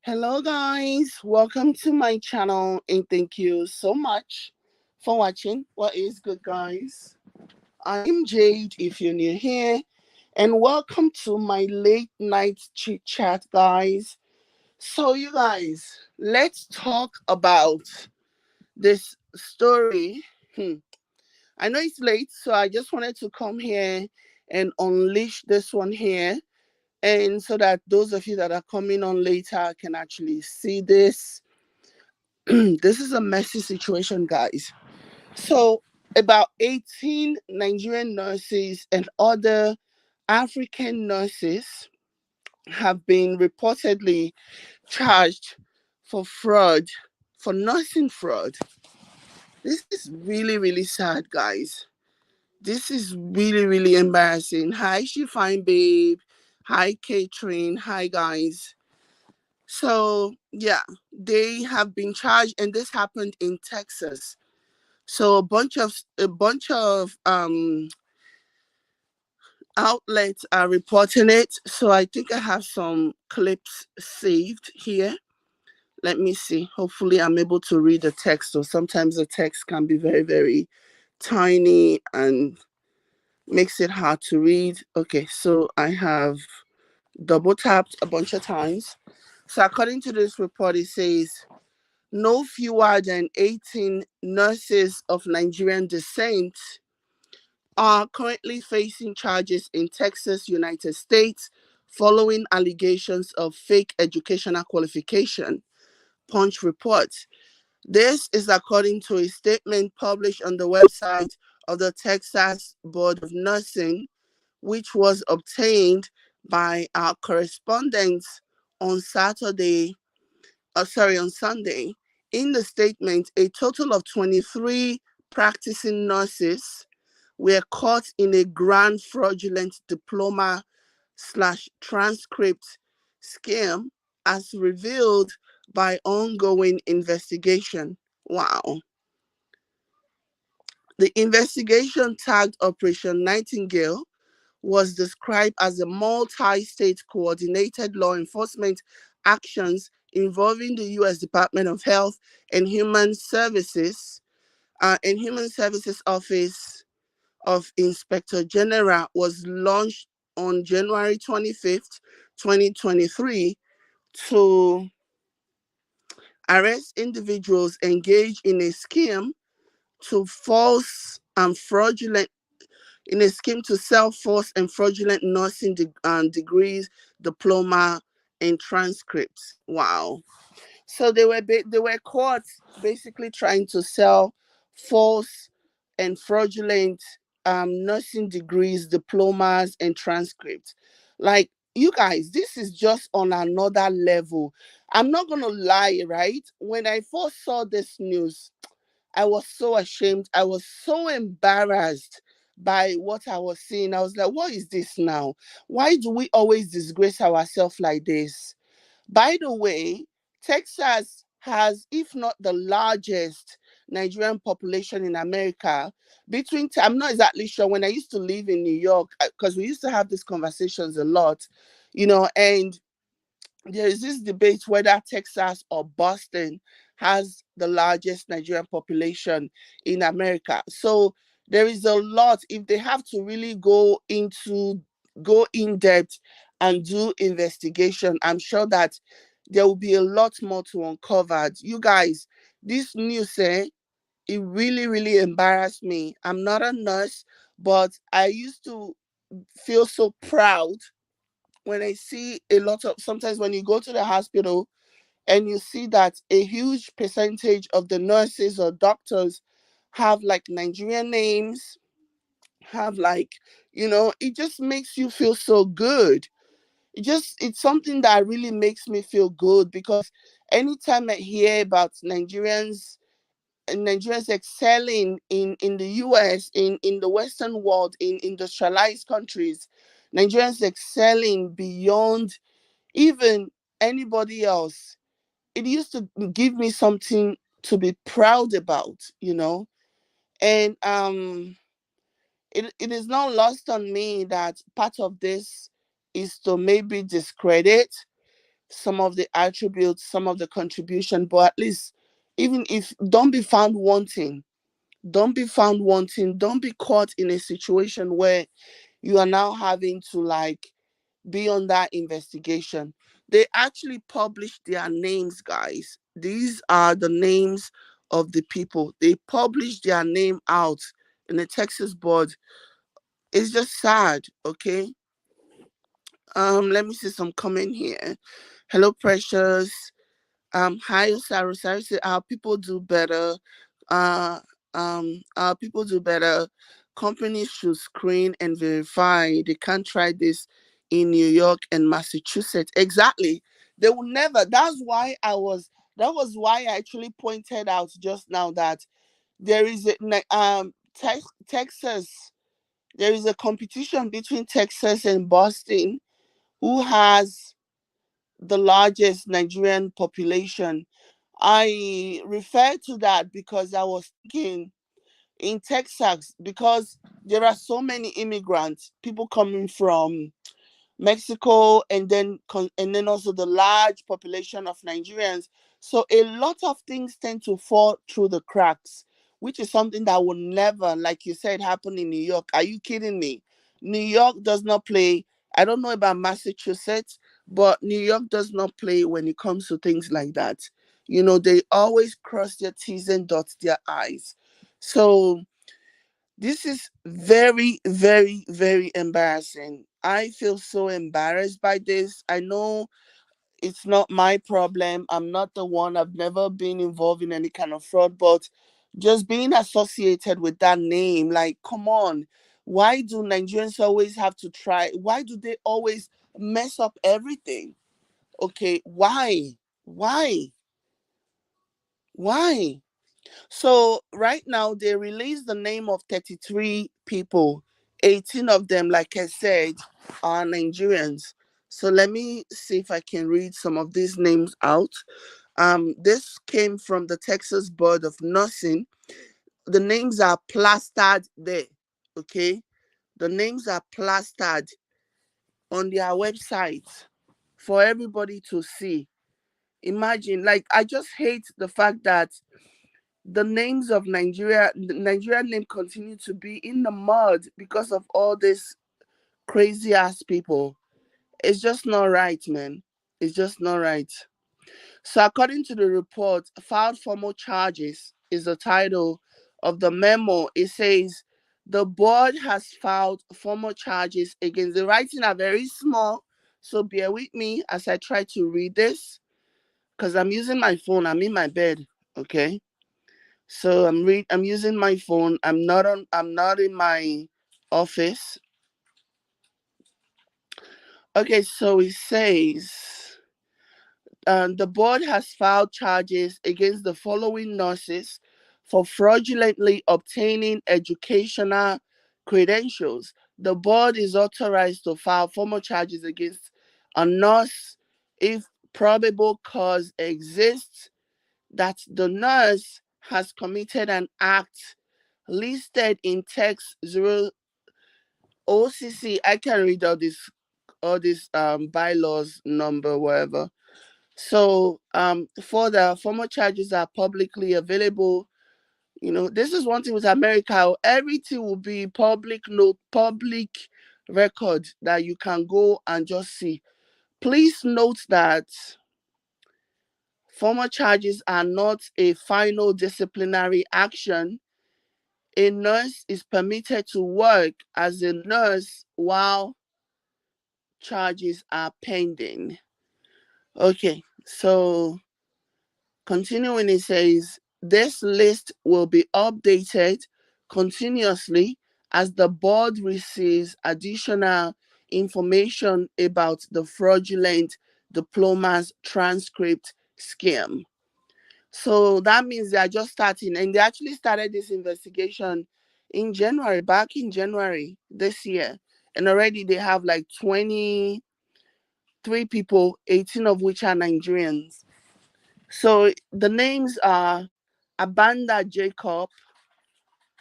Hello, guys. Welcome to my channel, and thank you so much for watching. What is good, guys? I'm Jade, if you're new here, and welcome to my late night chit chat, guys. So, you guys, let's talk about this story. I know it's late, so I just wanted to come here and unleash this one here, and so that those of you that are coming on later can actually see this. This is a messy situation, guys. So, about 18 Nigerian nurses and other African nurses have been reportedly charged for fraud, for nursing fraud. This is really, really sad, guys. This is really, really embarrassing. Hi, she fine babe. Hi, Catherine. Hi, guys. So, yeah, they have been charged, and this happened in Texas. So a bunch of outlets are reporting it. So I think I have some clips saved here. Let me see. Hopefully I'm able to read the text. So sometimes the text can be very, very tiny and makes it hard to read. Okay, so I have double tapped a bunch of times. So according to this report, it says no fewer than 18 nurses of Nigerian descent are currently facing charges in Texas, United States, following allegations of fake educational qualification. Punch reports. This is according to a statement published on the website of the Texas Board of Nursing, which was obtained by our correspondents on on Sunday. In the statement, a total of 23 practicing nurses were caught in a grand fraudulent diploma slash transcript scam as revealed by ongoing investigation. Wow. The investigation, tagged Operation Nightingale, was described as a multi-state coordinated law enforcement actions involving the U.S. Department of Health and Human Services Office of Inspector General, was launched on January 25th, 2023 to arrest individuals engaged to false and fraudulent in a scheme to sell false and fraudulent nursing degrees, diploma, and transcripts. Wow. So they were caught basically trying to sell false and fraudulent nursing degrees, diplomas, and transcripts. Like, you guys, this is just on another level. I'm not gonna lie, right? When I first saw this news, I was so ashamed. I was so embarrassed by what I was seeing. I was like, what is this now? Why do we always disgrace ourselves like this? By the way, Texas has, if not the largest Nigerian population in America. I'm not exactly sure. When I used to live in New York, because we used to have these conversations a lot, and there is this debate whether Texas or Boston has the largest Nigerian population in America. So there is a lot. If they have to really go in depth and do investigation, I'm sure that there will be a lot more to uncover. You guys, this news, it really, really embarrassed me. I'm not a nurse, but I used to feel so proud when I see a lot of, sometimes when you go to the hospital and you see that a huge percentage of the nurses or doctors have like Nigerian names, have like, it just makes you feel so good. It's something that really makes me feel good, because anytime I hear about Nigerians excelling in the US, in the Western world, in industrialized countries, Nigerians excelling beyond even anybody else, it used to give me something to be proud about. And it is not lost on me that part of this is to maybe discredit some of the attributes, some of the contribution, but at least, even if, don't be found wanting. Don't be found wanting. Don't be caught in a situation where you are now having to like be on that investigation. They actually published their names, guys. These are the names of the people. They published their name out in the Texas board. It's just sad, okay? Let me see some comment here. Hello, Precious. Hi, Saru. Saru said, our people do better. Our people do better. Companies should screen and verify. They can't try this in New York and Massachusetts. Exactly. They will never. That was why I actually pointed out just now that there is Texas. There is a competition between Texas and Boston, who has the largest Nigerian population. I refer to that because I was thinking in Texas, because there are so many immigrants, people coming from Mexico, and then and then also the large population of Nigerians. So a lot of things tend to fall through the cracks, which is something that will never, like you said, happen in New York. Are you kidding me? New York does not play. I don't know about Massachusetts, but New York does not play when it comes to things like that. You know, they always cross their T's and dot their I's. So this is very, very, very embarrassing. I feel so embarrassed by this. I know it's not my problem. I'm not the one. I've never been involved in any kind of fraud, but just being associated with that name, like, come on. Why do Nigerians always have to try? Why do they always mess up everything? Okay, why? Why? Why? So right now they released the name of 33 people. 18 of them, like I said, are Nigerians. So let me see if I can read some of these names out. This came from the Texas Board of Nursing. The names are plastered there. Okay, the names are plastered on their website for everybody to see. Imagine, like, I just hate the fact that the names of the Nigerian name continue to be in the mud because of all these crazy ass people. It's just not right, man. It's just not right. So, according to the report, filed formal charges is the title of the memo. It says the board has filed formal charges against, the writing are very small, so bear with me as I try to read this because I'm using my phone. I'm in my bed. Okay. So I'm using my phone. I'm not in my office. Okay, so it says the board has filed charges against the following nurses for fraudulently obtaining educational credentials. The board is authorized to file formal charges against a nurse if probable cause exists that the nurse has committed an act listed in text 0 OCC. I can read all these bylaws number, whatever. So for the formal charges are publicly available. You know, this is one thing with America. Everything will be public note, public record that you can go and just see. Please note that formal charges are not a final disciplinary action. A nurse is permitted to work as a nurse while charges are pending. Okay, so continuing, it says this list will be updated continuously as the board receives additional information about the fraudulent diplomas transcript scheme. So that means they are just starting, and they actually started this investigation in January, back in January this year. And already they have like 23 people, 18 of which are Nigerians. So the names are Abanda Jacob,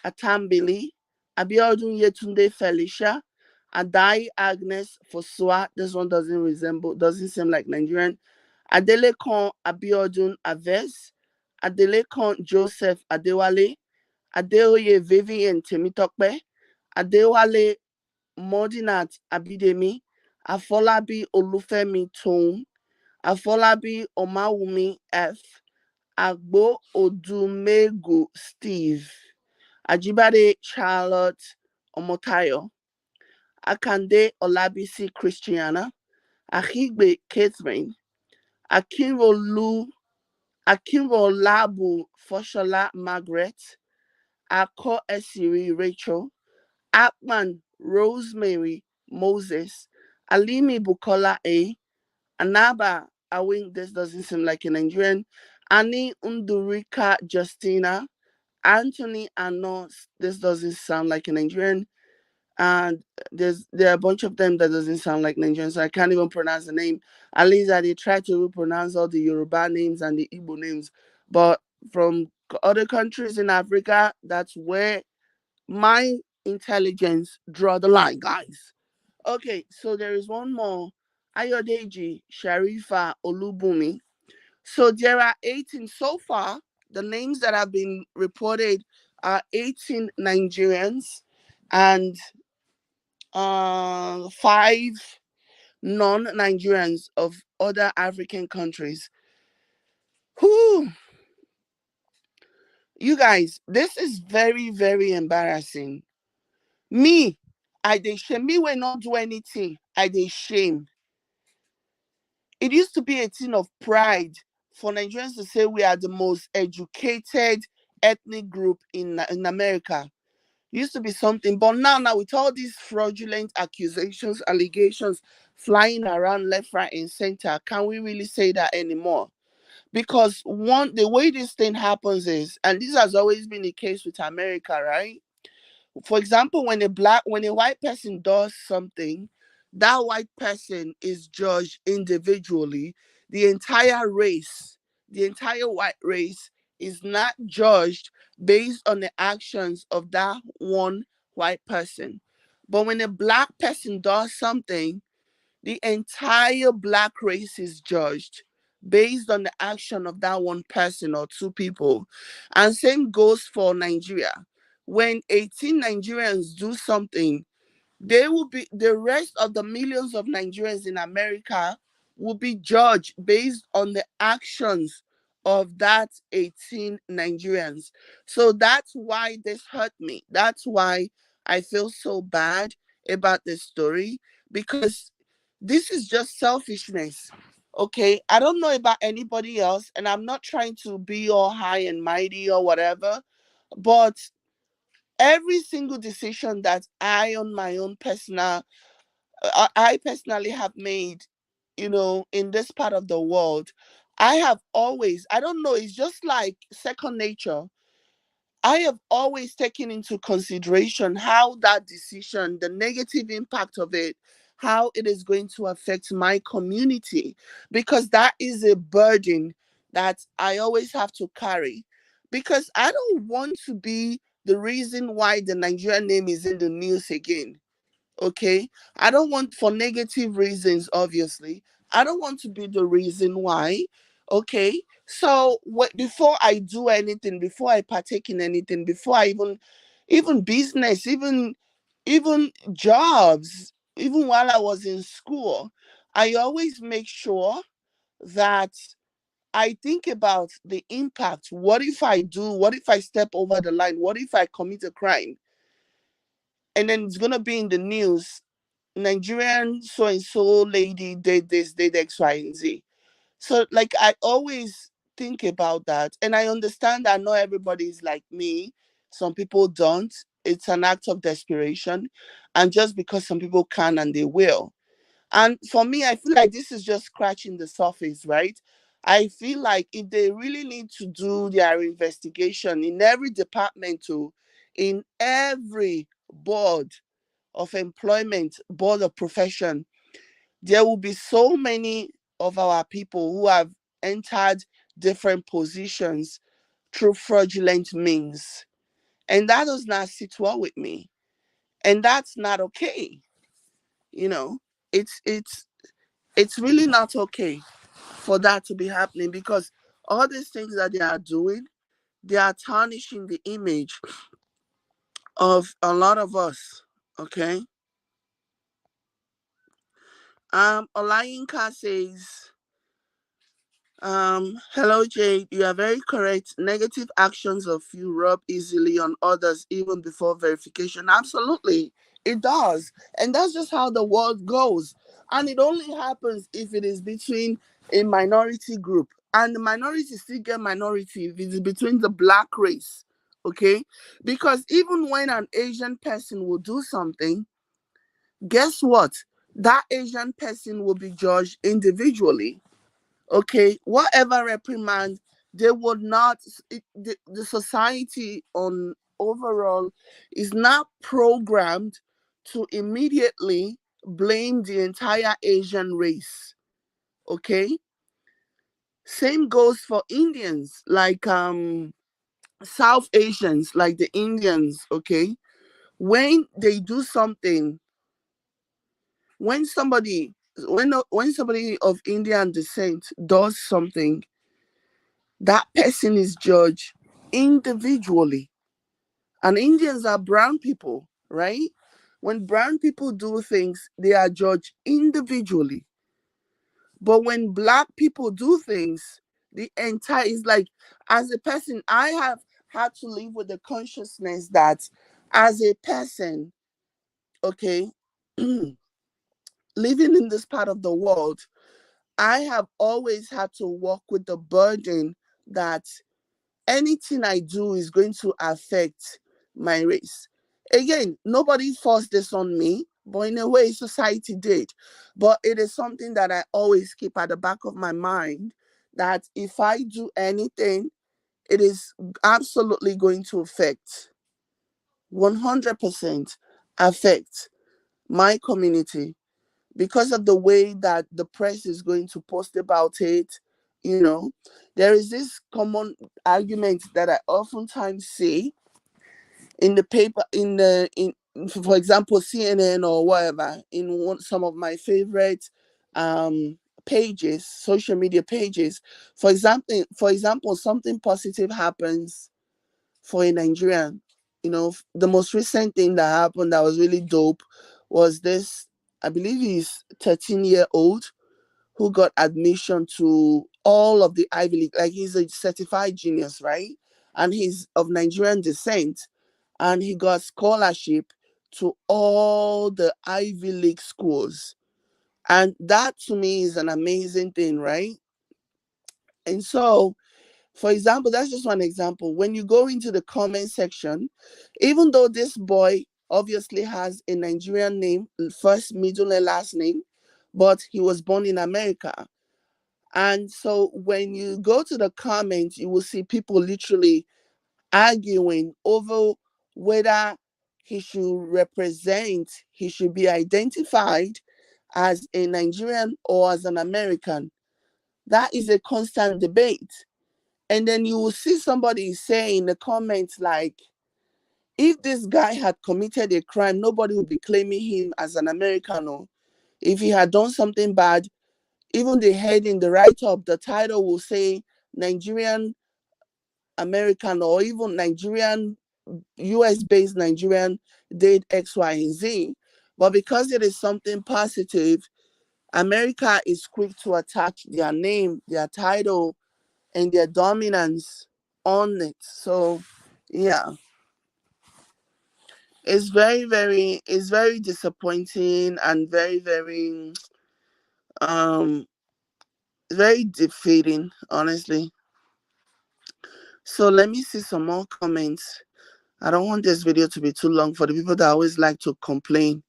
Atambili, Abiodun Yetunde Felicia, Adai Agnes Fosua. This one doesn't seem like Nigerian. Adelekan Abiodun Aves, Adelekan Joseph Adewale, Adeoye Vivian Temitope, Adewale Modinat Abidemi, Afolabi Olufemi Toun, Afolabi Omawumi F, Agbo Odumegu Steve, Ajibade Charlotte Omotayo, Akande Olabisi Christiana, Ahigbe Catherine, Akinrolu Akinrolabu Foshola Margaret, Ako Esiri Rachel, Akman Rosemary Moses, Alimi Bukola A, Anaba Awing, this doesn't seem like a Nigerian, Annie Undurika Justina, Anthony Anos, this doesn't sound like a Nigerian, and there are a bunch of them that doesn't sound like Nigerian, so I can't even pronounce the name. At least they try to pronounce all the Yoruba names and the Igbo names, but from other countries in Africa, that's where my intelligence draw the line, guys. Okay, so there is one more. Ayodeji Sharifa Olubumi. So there are 18 so far. The names that have been reported are 18 Nigerians and five non-Nigerians of other African countries. Whew. You guys, this is very, very embarrassing. Me, I dey shame. Me will not do anything. I dey shame. It used to be a thing of pride for Nigerians to say we are the most educated ethnic group in America. Used to be something, but now with all these fraudulent accusations, allegations flying around left, right, and center, can we really say that anymore? Because one, the way this thing happens is, and this has always been the case with America, right? For example, when a white person does something, that white person is judged individually. The entire race, the entire white race is not judged based on the actions of that one white person. But when a black person does something, the entire black race is judged based on the action of that one person or two people. And same goes for Nigeria. When 18 Nigerians do something, they will be the rest of the millions of Nigerians in America will be judged based on the actions of that 18 Nigerians. So that's why this hurt me. That's why I feel so bad about this story, because this is just selfishness. Okay, I don't know about anybody else, and I'm not trying to be all high and mighty or whatever, but every single decision that I on my own personal I personally have made, in this part of the world, I have always, I don't know, it's just like second nature. I have always taken into consideration how that decision, the negative impact of it, how it is going to affect my community, because that is a burden that I always have to carry. Because I don't want to be the reason why the Nigerian name is in the news again. Okay, I don't want, for negative reasons, obviously. I don't want to be the reason why. Okay, so before I do anything, before I partake in anything, before I even business, even jobs, even while I was in school, I always make sure that I think about the impact. What if I do? What if I step over the line? What if I commit a crime? And then it's gonna be in the news. Nigerian so and so lady did this, did X, Y, and Z. So, like, I always think about that. And I understand that not everybody is like me. Some people don't. It's an act of desperation. And just because some people can and they will. And for me, I feel like this is just scratching the surface, right? I feel like if they really need to do their investigation in every department, too, in every board of employment, board of profession, there will be so many of our people who have entered different positions through fraudulent means. And that does not sit well with me. And that's not okay. You know, it's it's really not okay. for that to be happening, because all these things that they are doing, they are tarnishing the image of a lot of us. Okay. Olayinka says, hello Jade, you are very correct. Negative actions of you rub easily on others even before verification. Absolutely, it does. And that's just how the world goes. And it only happens if it is between a minority group. And the minority still get minority if it is between the black race. Okay? Because even when an Asian person will do something, guess what? That Asian person will be judged individually. Okay, whatever reprimand, they would not, the society on overall is not programmed to immediately blame the entire Asian race. Okay, same goes for Indians, like South Asians, like the Indians. Okay, when they do something, when somebody when somebody of Indian descent does something, that person is judged individually. And Indians are brown people, right? When brown people do things, they are judged individually. But when black people do things, the entire is like, as a person, I have had to live with the consciousness that as a person, okay, living in this part of the world, I have always had to walk with the burden that anything I do is going to affect my race. Again, nobody forced this on me, but in a way, society did. But it is something that I always keep at the back of my mind, that if I do anything, it is absolutely going to affect, 100% affect my community, because of the way that the press is going to post about it. you know there is this common argument that I oftentimes see in the paper, in for example CNN or whatever, in some of my favorite pages, social media pages. For example, something positive happens for a Nigerian. The most recent thing that happened that was really dope was this, I believe he's 13-year-old who got admission to all of the Ivy League. Like, he's a certified genius, right? And he's of Nigerian descent. And he got scholarship to all the Ivy League schools. And that to me is an amazing thing, right? And so, for example, that's just one example. When you go into the comment section, even though this boy obviously has a Nigerian name, first, middle, and last name, but he was born in America. And so when you go to the comments, you will see people literally arguing over whether he should be identified as a Nigerian or as an American. That is a constant debate. And then you will see somebody say in the comments, like, if this guy had committed a crime, nobody would be claiming him as an American. Or if he had done something bad, even the heading, the write up, the title will say Nigerian American, or even Nigerian, US based Nigerian did X, Y, and Z. But because it is something positive, America is quick to attach their name, their title, and their dominance on it. So, yeah, it's very disappointing and um, very defeating, honestly. So let me see some more comments. I don't want this video to be too long for the people that always like to complain.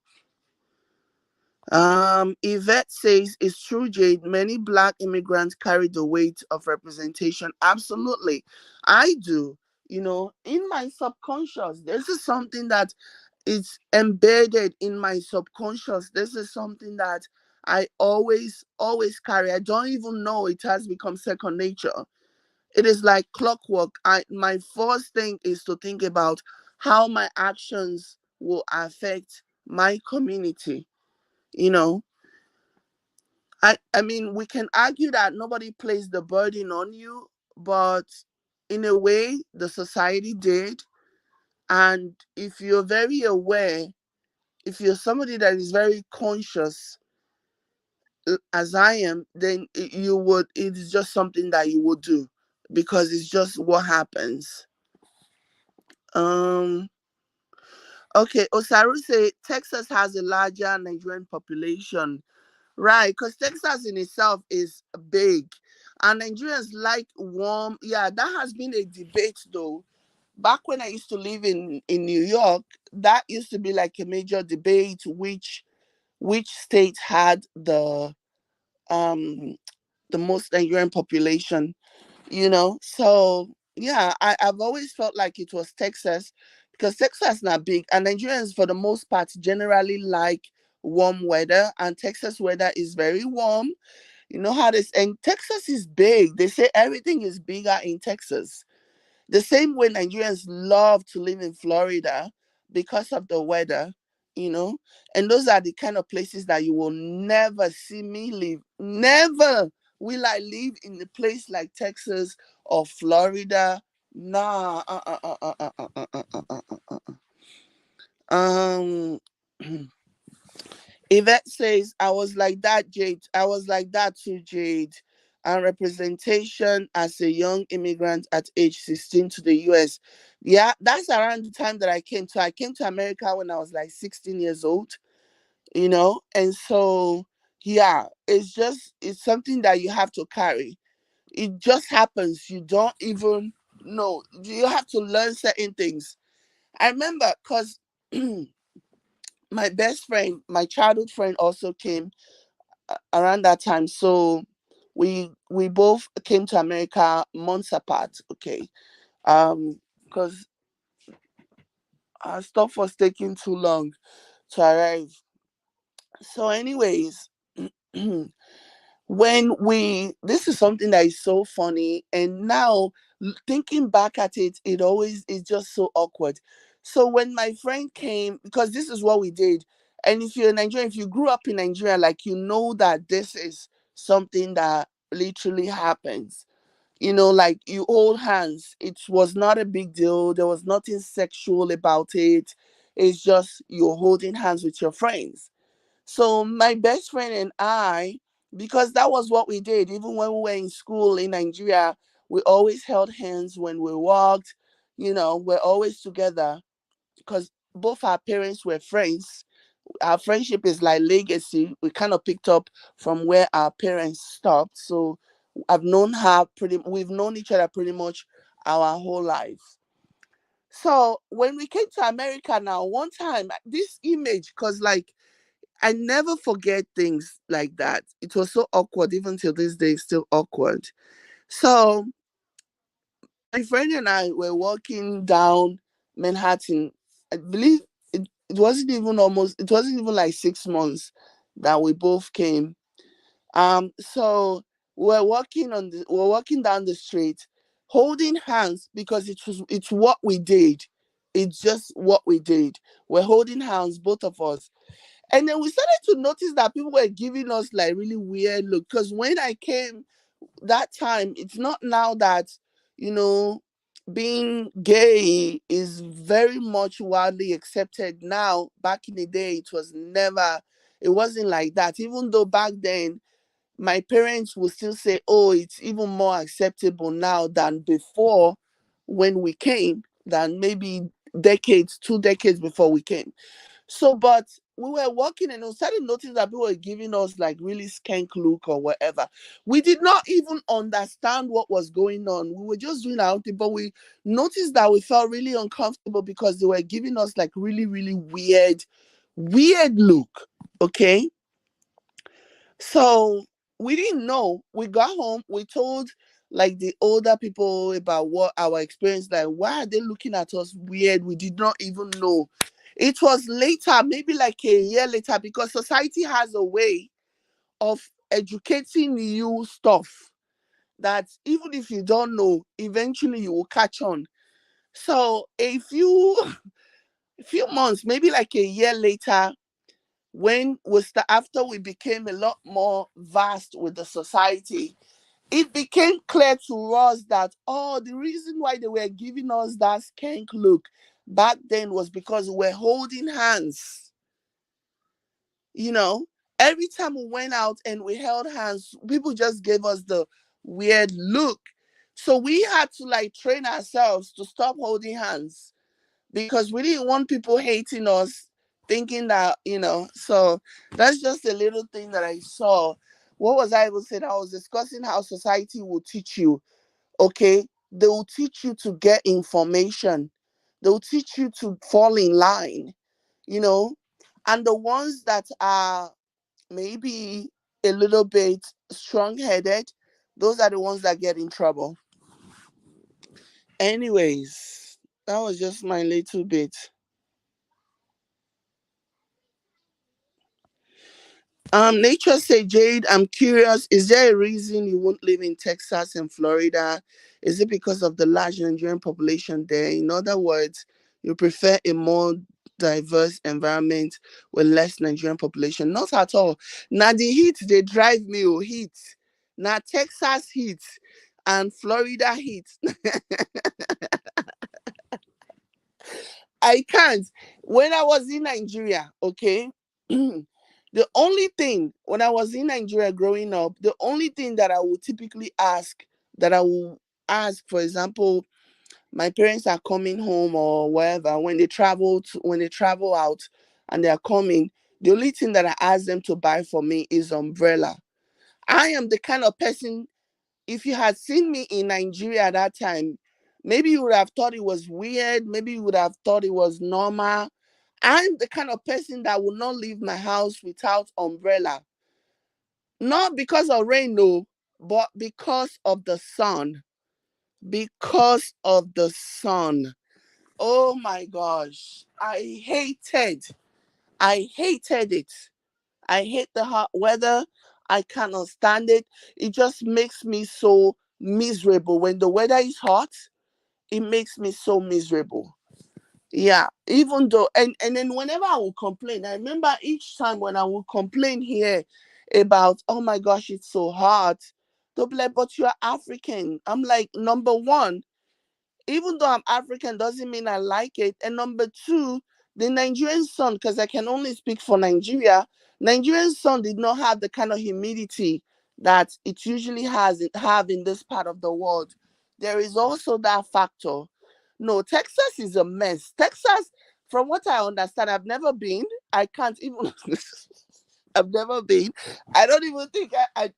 Yvette says, it's true, Jade. Many black immigrants carry the weight of representation. Absolutely. I do. In my subconscious, this is something that is embedded in my subconscious. This is something that I always carry. I don't even know, it has become second nature. It is like clockwork. My first thing is to think about how my actions will affect my community. You know, I mean, we can argue that nobody placed the burden on you, but in a way, the society did. And if you're very aware, if you're somebody that is very conscious, as I am, then you would, it is just something that you would do because it's just what happens. Um, okay, Osaru say Texas has a larger Nigerian population. Right, because Texas in itself is big. And Nigerians like warm. Yeah, that has been a debate though. Back when I used to live in New York, that used to be like a major debate which state had um the most Nigerian population, you know. So yeah, I've always felt like it was Texas because Texas is not big and Nigerians for the most part generally like warm weather, and Texas weather is very warm. You know how this, and Texas is big. They say everything is bigger in Texas. The same way Nigerians love to live in Florida because of the weather, you know. And those are the kind of places that you will never see me live. Never will I live in a place like Texas or Florida. Nah. Um. Yvette says, I was like that, Jade. I was like that too, Jade. And representation as a young immigrant at age 16 to the US. Yeah, that's around the time that I came to. I came to America when I was like 16 years old, you know? And so, yeah, it's something that you have to carry. It just happens. You don't even know. You have to learn certain things. I remember because my best friend, my childhood friend also came around that time. So we both came to America months apart. Okay, because our stuff was taking too long to arrive. So, anyways, when we this is something that is so funny, and now thinking back at it, it always is just so awkward. So when my friend came, because this is what we did, and if you're Nigerian, if you grew up in Nigeria, like you know that this is something that literally happens. You know, like you hold hands. It was not a big deal. There was nothing sexual about it. It's just you're holding hands with your friends. So my best friend and I, because that was what we did, even when we were in school in Nigeria, we always held hands when we walked. You know, we're always together because both our parents were friends. Our friendship is like legacy. We kind of picked up from where our parents stopped. So we've known each other pretty much our whole life. So when we came to America now, one time, this image, because like I never forget things like that. It was so awkward, even till this day, it's still awkward. So my friend and I were walking down Manhattan. I believe it wasn't even like 6 months that we both came. So we're walking down the street, holding hands because it's what we did. It's just what we did. We're holding hands, both of us. And then we started to notice that people were giving us like really weird look. Because when I came that time, it's not now that, you know, being gay is very much widely accepted now. Back in the day, it wasn't like that. Even though back then, my parents would still say, oh, it's even more acceptable now than before when we came, than maybe decades, 2 decades before we came. So, but we were walking and we started noticing that people were giving us like really skank look or whatever. We did not even understand what was going on. We were just doing our own thing, but we noticed that we felt really uncomfortable because they were giving us like really, really weird look. Okay. So we didn't know. We got home, we told like the older people about what our experience, like why are they looking at us weird? We did not even know. It was later, maybe like a year later, because society has a way of educating you stuff that even if you don't know, eventually you will catch on. So a few a few months, maybe like a year later, after we became a lot more vast with the society, it became clear to us that, oh, the reason why they were giving us that skank look back then was because we're holding hands. You know, every time we went out and we held hands, people just gave us the weird look. So we had to like train ourselves to stop holding hands because we didn't want people hating us, thinking that, so that's just a little thing that I saw. What was I even saying? I was discussing how society will teach you, okay? They will teach you to get information, they will teach you to fall in line, you know, and the ones that are maybe a little bit strong headed, those are the ones that get in trouble. Anyways, that was just my little bit. Nature say, Jade, I'm curious, is there a reason you won't live in Texas and Florida? Is it because of the large Nigerian population there? In other words, you prefer a more diverse environment with less Nigerian population? Not at all. Now the heat they drive me, oh heat. Now Texas heat and Florida heat. I can't. When I was in Nigeria, okay, the only thing when I was in Nigeria growing up, the only thing that I would typically ask, that I will ask, for example, my parents are coming home or wherever, when they travel out and they are coming, the only thing that I ask them to buy for me is umbrella. I am the kind of person, if you had seen me in Nigeria at that time, maybe you would have thought it was weird, maybe you would have thought it was normal. I'm the kind of person that will not leave my house without umbrella. Not because of rain, no, but because of the sun. Because of the sun. Oh my gosh. I hated it. I hate the hot weather. I cannot stand it. It just makes me so miserable. When the weather is hot, it makes me so miserable. Yeah, even though, and then whenever I will complain, I remember each time when I will complain here about, oh my gosh, it's so hot, they'll be like, but you're African. I'm like, number one, even though I'm African doesn't mean I like it. And number two, the Nigerian sun, because I can only speak for Nigeria, Nigerian sun did not have the kind of humidity that it usually have in this part of the world. There is also that factor. No, Texas is a mess. Texas, from what I understand, I've never been. I can't even I've never been. I don't even think I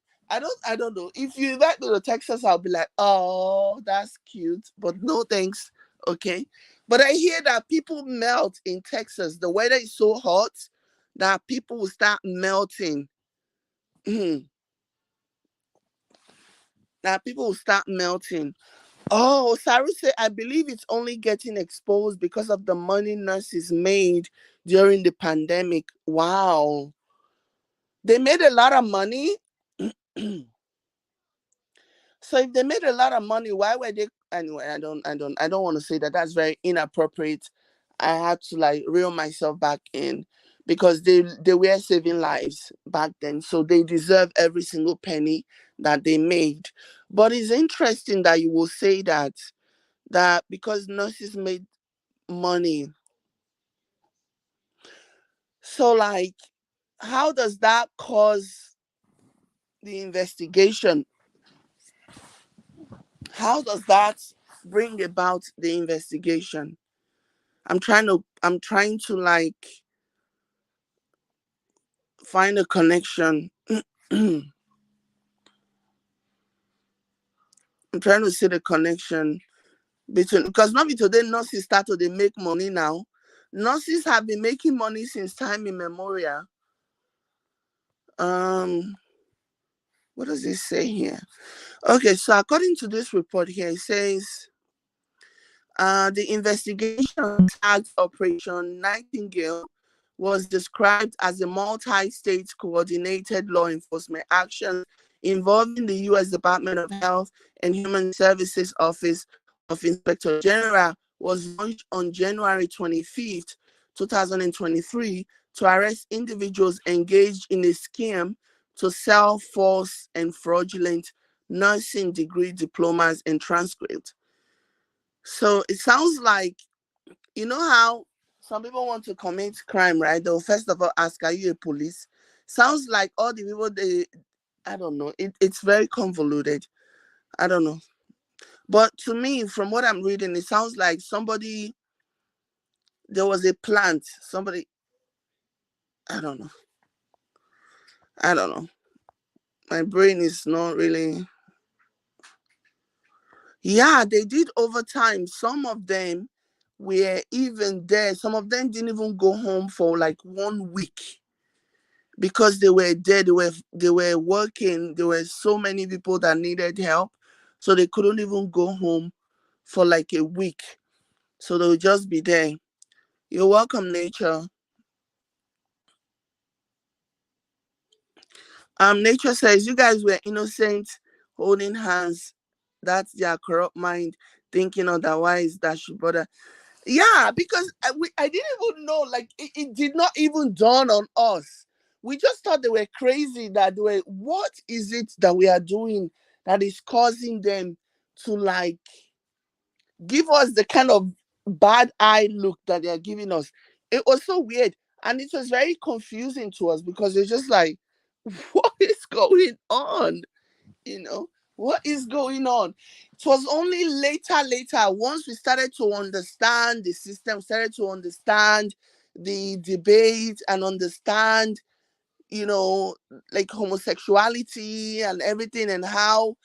don't know. If you invite me to Texas, I'll be like, oh, that's cute. But no thanks. Okay. But I hear that people melt in Texas. The weather is so hot that people will start melting. That people will start melting. Oh, Saru said, I believe it's only getting exposed because of the money nurses made during the pandemic. Wow. They made a lot of money. So if they made a lot of money, why were they, anyway, I don't want to say that. That's very inappropriate. I had to like reel myself back in because they were saving lives back then. So they deserve every single penny that they made. But it's interesting that you will say that because nurses made money. So like how does that cause the investigation? How does that bring about the investigation? I'm trying to like find a connection. I'm trying to see the connection between, because not be today nurses start to they make money now. Nurses have been making money since time immemorial. Um, what does it say here? Okay, so according to this report here, it says the investigation tagged Operation Nightingale was described as a multi-state coordinated law enforcement action involving the U.S. Department of Health and Human Services Office of Inspector General, was launched on January 25th, 2023 to arrest individuals engaged in a scheme to sell false and fraudulent nursing degree diplomas and transcripts. So it sounds like, you know how some people want to commit crime, right? They'll first of all ask, are you a police? Sounds like all the people, I don't know. It's very convoluted. I don't know. But to me, from what I'm reading, it sounds like there was a plant. Somebody, I don't know. I don't know. My brain is not really. Yeah, they did overtime. Some of them were even there. Some of them didn't even go home for like 1 week because they were there. They were working. There were so many people that needed help, so they couldn't even go home for like a week. So they'll just be there. You're welcome, nature. Nature says you guys were innocent, holding hands. That's their corrupt mind thinking otherwise. That should bother. Yeah, because I didn't even know. Like it did not even dawn on us. We just thought they were crazy. That they were. What is it that we are doing that is causing them to like give us the kind of bad eye look that they are giving us? It was so weird, and it was very confusing to us because it's just like, what is going on? You know, what is going on? It was only later, once we started to understand the system, started to understand the debate and understand, you know, like homosexuality and everything, and how,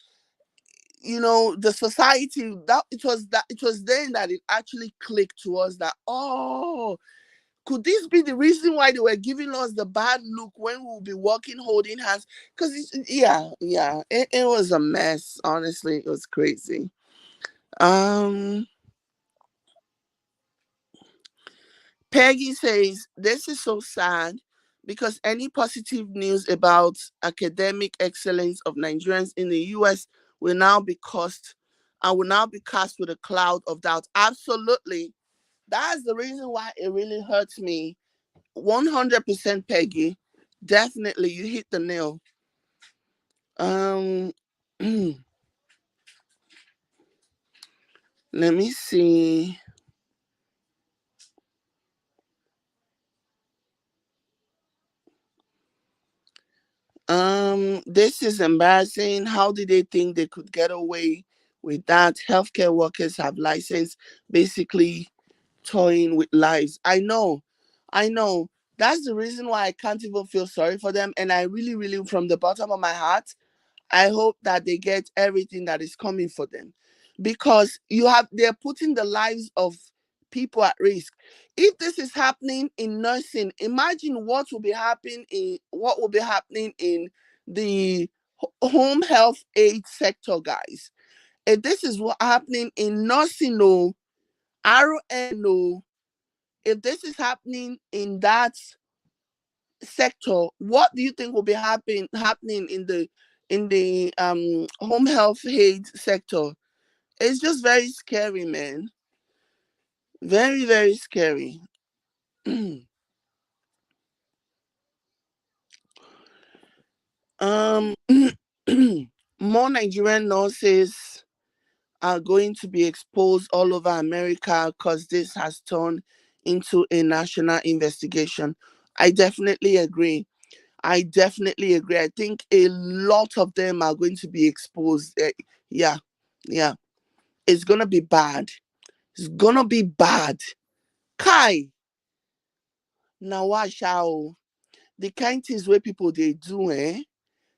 the society, that it was then that it actually clicked to us that, oh, could this be the reason why they were giving us the bad look when we'll be walking holding hands? Because yeah, it was a mess. Honestly, it was crazy. um Peggy says this is so sad because any positive news about academic excellence of Nigerians in the US will now be cast with a cloud of doubt. Absolutely. That's the reason why it really hurts me. 100% Peggy. Definitely, you hit the nail. Um, let me see. This is embarrassing. How did they think they could get away with that? Healthcare workers have license, basically toying with lives. I know. That's the reason why I can't even feel sorry for them. And I really, really, from the bottom of my heart, I hope that they get everything that is coming for them, because they're putting the lives of people at risk. If this is happening in nursing, imagine what will be happening in the home health aid sector, guys. If this is what happening in nursing, no, RN, no, if this is happening in that sector, what do you think will be happening in the home health aid sector? It's just very scary, man. Very, very scary. um More Nigerian nurses are going to be exposed all over America because this has turned into a national investigation. I definitely agree. I think a lot of them are going to be exposed. Yeah, yeah. It's gonna be bad. It's gonna be bad. Kai, now watch how the kind things where people they do,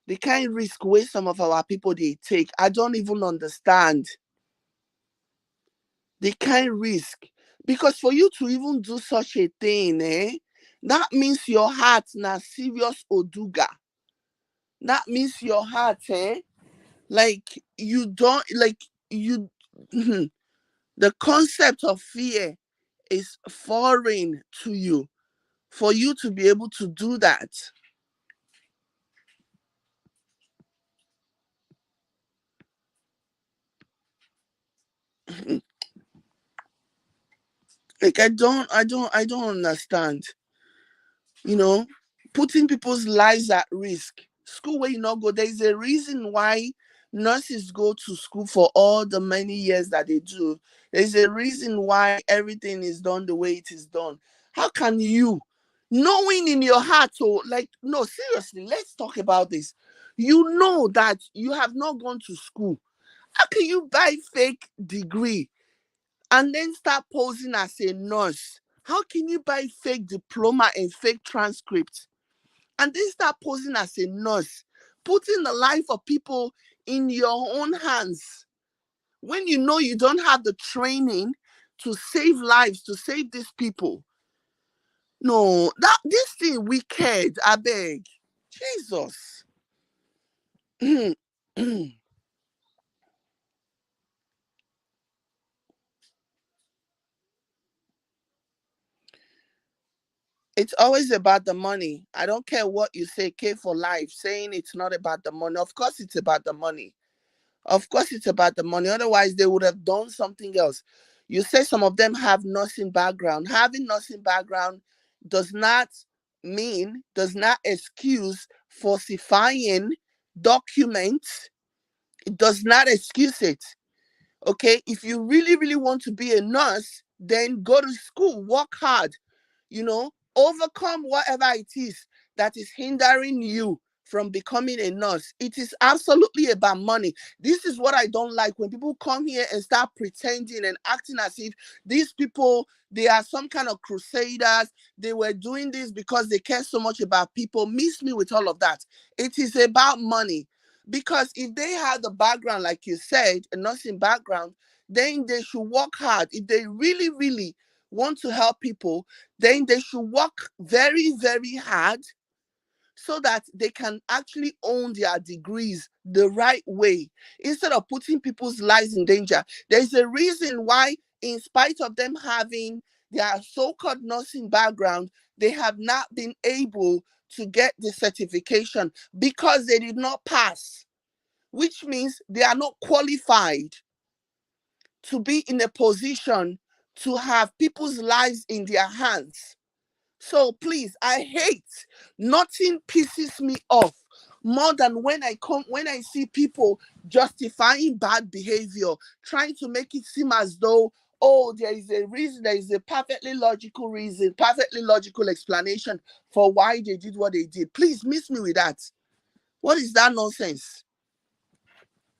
the kind risk where some of our people they take. I don't even understand the kind risk. Because for you to even do such a thing, that means your heart na serious oduga. That means your heart, like you don't like you the concept of fear is foreign to you for you to be able to do that. Like I don't understand. you know, putting people's lives at risk. School where you not go, there's a reason why nurses go to school for all the many years that they do. There's a reason why everything is done the way it is done. How can you, knowing in your heart, oh, like, no, seriously, let's talk about this. You know that you have not gone to school. How can you buy fake degree and then start posing as a nurse? How can you buy fake diploma and fake transcript and then start posing as a nurse, putting the life of people in your own hands when you know you don't have the training to save lives, to save these people? No, that this thing wicked, I beg. Jesus. It's always about the money. I don't care what you say, K for life, saying it's not about the money. Of course, it's about the money. Of course, it's about the money. Otherwise, they would have done something else. You say some of them have nursing background. Having nursing background does not mean, does not excuse falsifying documents. It does not excuse it. Okay, if you really, really want to be a nurse, then go to school, work hard, overcome whatever it is that is hindering you from becoming a nurse. It is absolutely about money. This is what I don't like, when people come here and start pretending and acting as if these people, they are some kind of crusaders. They were doing this because they care so much about people. Miss me with all of that. It is about money. Because if they had the background, like you said, a nursing background, then they should work hard. If they really, really want to help people, then they should work very, very hard so that they can actually own their degrees the right way instead of putting people's lives in danger. There's a reason why, in spite of them having their so called nursing background, they have not been able to get the certification because they did not pass, which means they are not qualified to be in a position to have people's lives in their hands. So please, I hate, nothing pisses me off more than when I see people justifying bad behavior, trying to make it seem as though, oh, there is a reason, there is a perfectly logical reason, perfectly logical explanation for why they did what they did. Please miss me with that. What is that nonsense?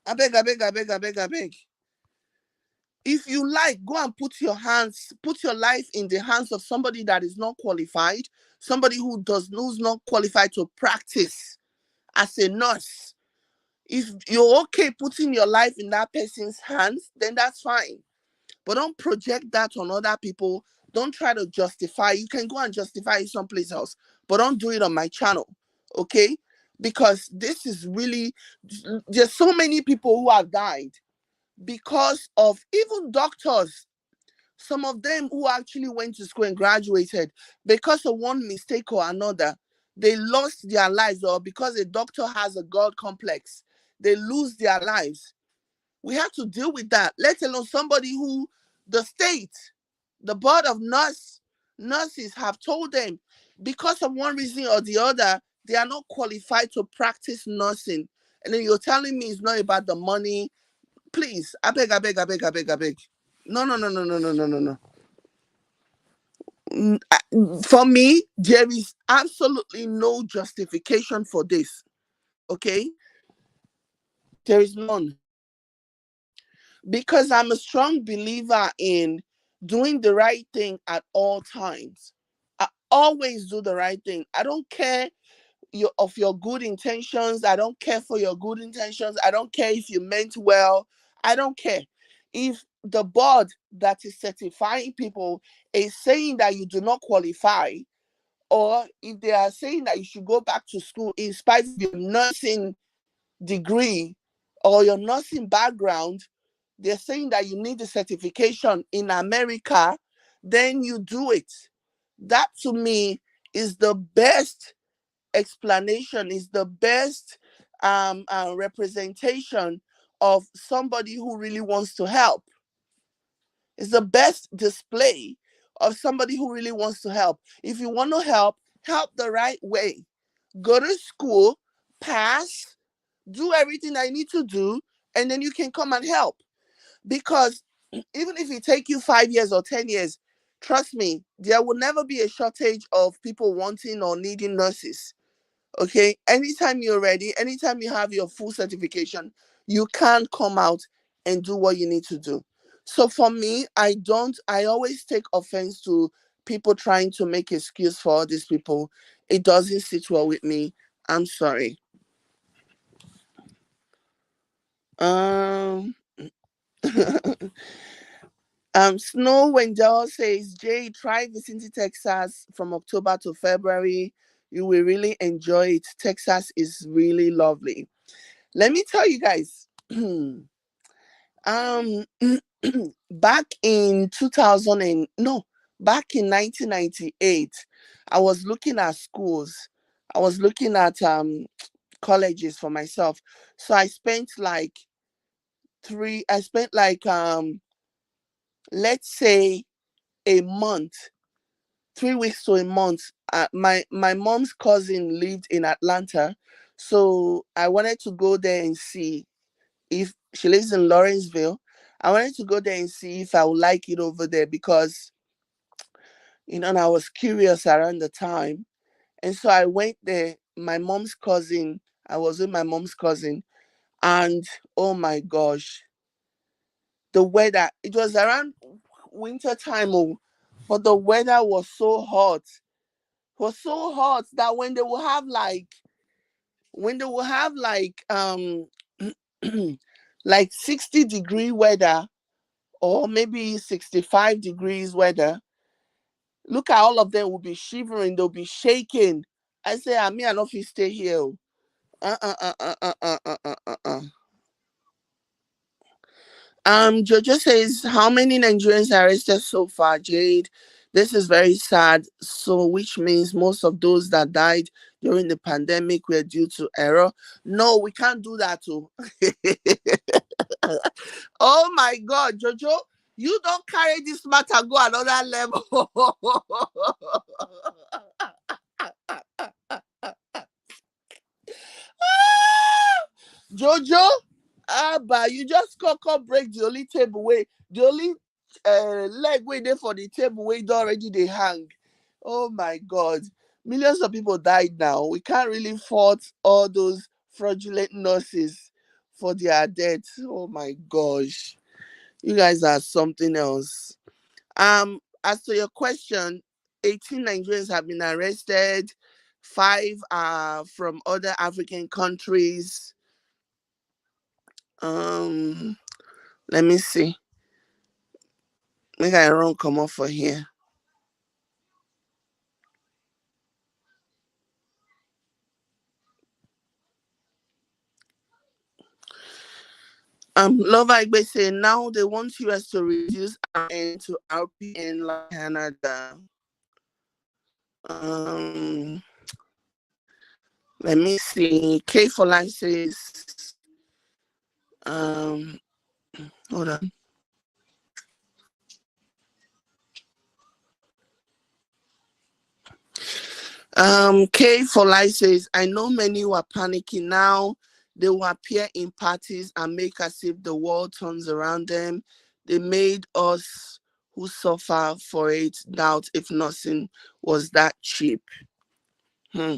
I beg, I beg, I beg, I beg, I beg. If you like, go and put your life in the hands of somebody that is not qualified, somebody who's not qualified to practice as a nurse. If you're okay putting your life in that person's hands, then that's fine. But don't project that on other people. Don't try to justify. You can go and justify it someplace else, but don't do it on my channel, okay? Because this is really, there's so many people who have died because of, even doctors, some of them who actually went to school and graduated, because of one mistake or another, they lost their lives, or because a doctor has a God complex, they lose their lives. We have to deal with that, let alone somebody who the state, the board of nurses have told them, because of one reason or the other, they are not qualified to practice nursing. And then you're telling me it's not about the money. Please, I beg, I beg, I beg, I beg, I beg. No, no, no, no, no, no, no, no, no. For me, there is absolutely no justification for this. Okay? There is none. Because I'm a strong believer in doing the right thing at all times. I always do the right thing. I don't care of your good intentions. I don't care for your good intentions. I don't care if you meant well. I don't care. If the board that is certifying people is saying that you do not qualify, or if they are saying that you should go back to school in spite of your nursing degree or your nursing background, they're saying that you need the certification in America, then you do it. That to me is the best explanation, is the best representation of somebody who really wants to help. It's the best display of somebody who really wants to help. If you want to help, help the right way. Go to school, pass, do everything I need to do, and then you can come and help. Because even if it take you 5 years or 10 years, trust me, there will never be a shortage of people wanting or needing nurses. Okay, anytime you're ready, anytime you have your full certification, you can come out and do what you need to do. So for me, I always take offense to people trying to make excuse for all these people. It doesn't sit well with me. I'm sorry. um Snow Wendell says, Jay, try visiting Texas from October to February. You will really enjoy it. Texas is really lovely. Let me tell you guys, um, back in 2000 and no, back in 1998, I was looking at schools. I was looking at colleges for myself. So I spent like let's say a month, 3 weeks to a month. My mom's cousin lived in Atlanta, so I wanted to go there and see if she lives in Lawrenceville. I wanted to go there and see if I would like it over there because and I was curious around the time, and so I went there. My mom's cousin, I was with my mom's cousin, and oh my gosh, the weather. It was around winter time, oh, but the weather was so hot. Was so hot that when they will have like 60-degree weather or maybe 65 degrees weather, look at all of them will be shivering, they'll be shaking. I say, me and if you stay here. Oh. Uh. Jojo says, how many Nigerians are arrested so far, Jade? This is very sad. So, which means most of those that died during the pandemic were due to error. No, we can't do that too. Oh my God, Jojo, you don't carry this matter go another level. Jojo, but you just come break the only table way, the only leg way there for the table way already they hang. Oh my God, millions of people died now. We can't really fault all those fraudulent nurses for their deaths. Oh my gosh, you guys are something else. As to your question, 18 Nigerians have been arrested. Five are from other African countries. Um, Let me see. Make I run come off for here. Love Igbe say now they want US to reduce RN to RPN like Canada. Um, Let me see. K for Life says, um, hold on. K for Life says, I know many who are panicking now. They will appear in parties and make as if the world turns around them. They made us who suffer for it doubt if nothing was that cheap. Hmm.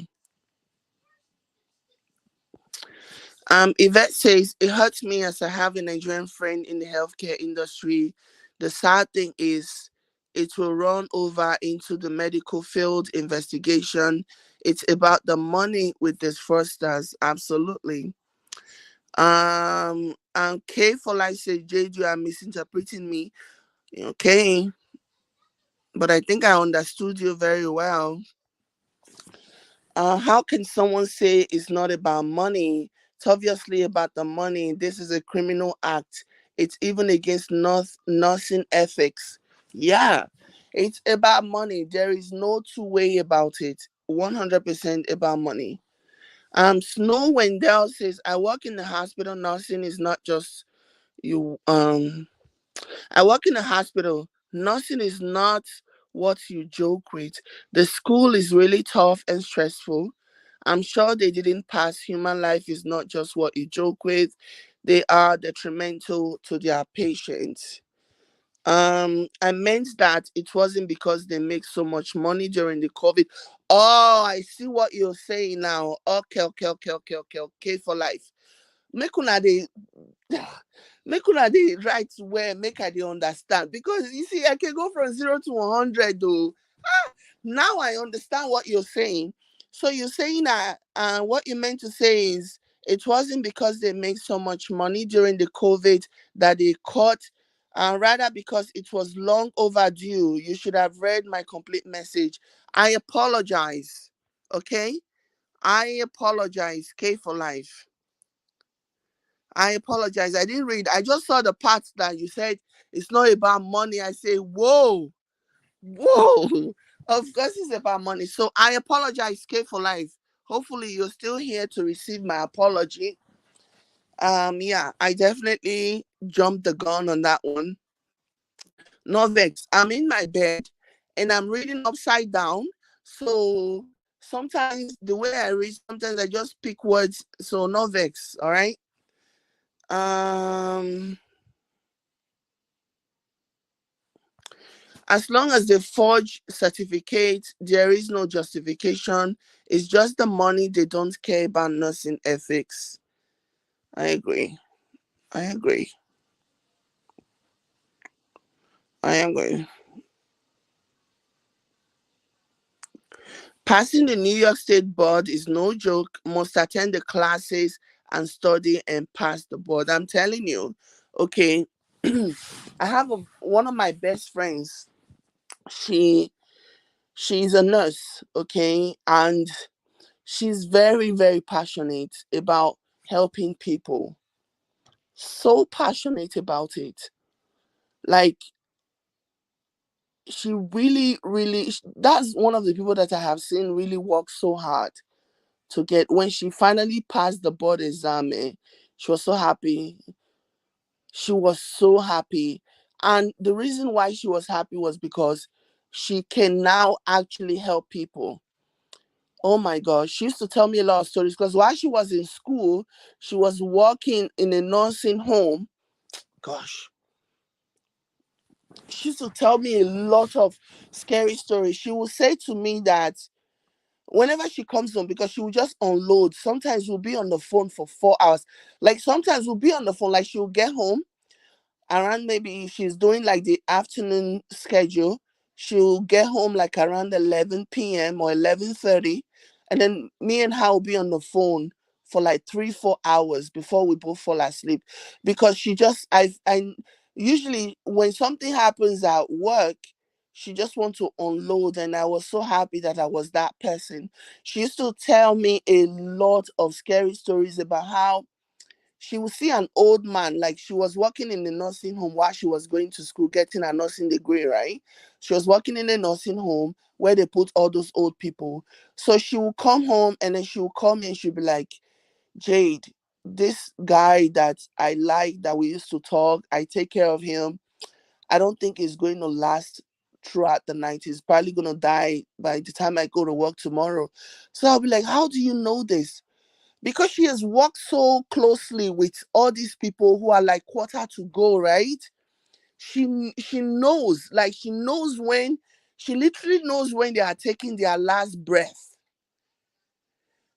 Yvette says, it hurts me as I have a Nigerian friend in the healthcare industry. The sad thing is, it will run over into the medical field investigation. It's about the money with these fraudsters. Absolutely. And K for Life says, Jade, you are misinterpreting me. Okay. But I think I understood you very well. How can someone say it's not about money? It's obviously about the money. This is a criminal act. It's even against nursing ethics. Yeah, it's about money. There is no two way about it. 100% about money. Snow Wendell says, I work in the hospital. Nursing is not just you. I work in a hospital. Nursing is not what you joke with. The school is really tough and stressful. I'm sure they didn't pass. Human life is not just what you joke with. They are detrimental to their patients. I meant that it wasn't because they make so much money during the COVID. Oh, I see what you're saying now. Okay, okay, okay, okay, okay, okay for life. Make una dey make una dey write well, make I dey understand. Because you see, I can go from 0 to 100 though. Now I understand what you're saying. So you're saying that what you meant to say is it wasn't because they make so much money during the COVID that they cut, rather because it was long overdue. You should have read my complete message. I apologize. Okay? I apologize. K for life. I apologize. I didn't read. I just saw the parts that you said it's not about money. I say, whoa. Whoa, of course it's about money. So I apologize, K for life. Hopefully you're still here to receive my apology. Yeah, I definitely jumped the gun on that one. No vex. I'm in my bed and I'm reading upside down. So sometimes the way I read, sometimes I just pick words. So no vex, all right? Um As long as they forge certificates, there is no justification. It's just the money. They don't care about nursing ethics. I agree. I agree. I agree. Passing the New York State board is no joke. Must attend the classes and study and pass the board. I'm telling you. Okay. I have one of my best friends. She she's a nurse, okay, and she's very, very passionate about helping people. So passionate about it. Like, she really, really, that's one of the people that I have seen really work so hard to get. When she finally passed the board exam, she was so happy. She was so happy. And the reason why she was happy was because she can now actually help people. Oh my gosh, she used to tell me a lot of stories because while she was in school, she was working in a nursing home. Gosh, she used to tell me a lot of scary stories. She would say to me that whenever she comes home, because she will just unload, sometimes we'll be on the phone for 4 hours. Like sometimes we'll be on the phone, like she'll get home around, maybe if she's doing like the afternoon schedule, she'll get home like around 11 p.m. or 11:30, and then me and her will be on the phone for like 3 4 hours before we both fall asleep, because she just I usually when something happens at work, she just wants to unload, and I was so happy that I was that person. She used to tell me a lot of scary stories about how she would see an old man, like she was working in the nursing home while she was going to school getting a nursing degree, right? She was working in a nursing home where they put all those old people. So she would come home and then she would call me and she'd be like, Jade, this guy that I like, that we used to talk, I take care of him. I don't think he's going to last throughout the night. He's probably going to die by the time I go to work tomorrow. So I'll be like, how do you know this? Because she has worked so closely with all these people who are like quarter to go, right? She knows, like she knows when, she literally knows when they are taking their last breath.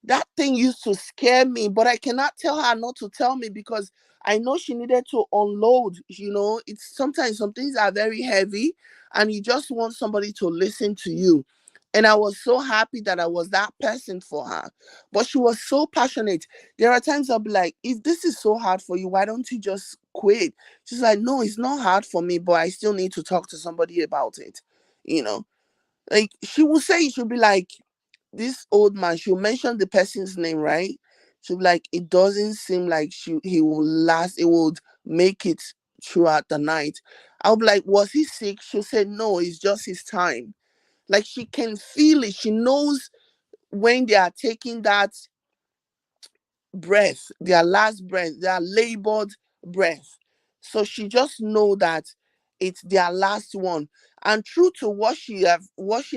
That thing used to scare me, but I cannot tell her not to tell me because I know she needed to unload. It's sometimes some things are very heavy and you just want somebody to listen to you. And I was so happy that I was that person for her. But she was so passionate. There are times I'll be like, if this is so hard for you, why don't you just quit? She's like, no, it's not hard for me, but I still need to talk to somebody about it. You know, like she will say, she'll be like, this old man, she'll mention the person's name, right? She'll be like, it doesn't seem like he will last, it would make it throughout the night. I'll be like, was he sick? She'll say, no, it's just his time. Like she can feel it. She knows when they are taking that breath, their last breath, their labored breath. So she just know that it's their last one. And true to what she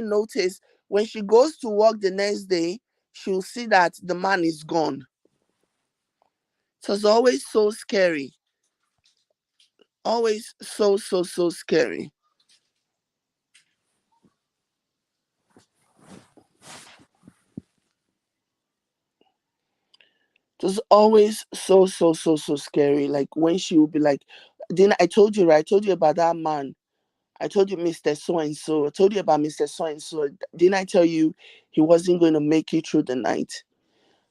noticed, when she goes to work the next day, she'll see that the man is gone. So it's always so scary. Always so scary. It was always so scary. Like when she would be like, then I told you, right? I told you about that man. I told you Mr. So and so. I told you about Mr. So and so. Didn't I tell you he wasn't going to make it through the night?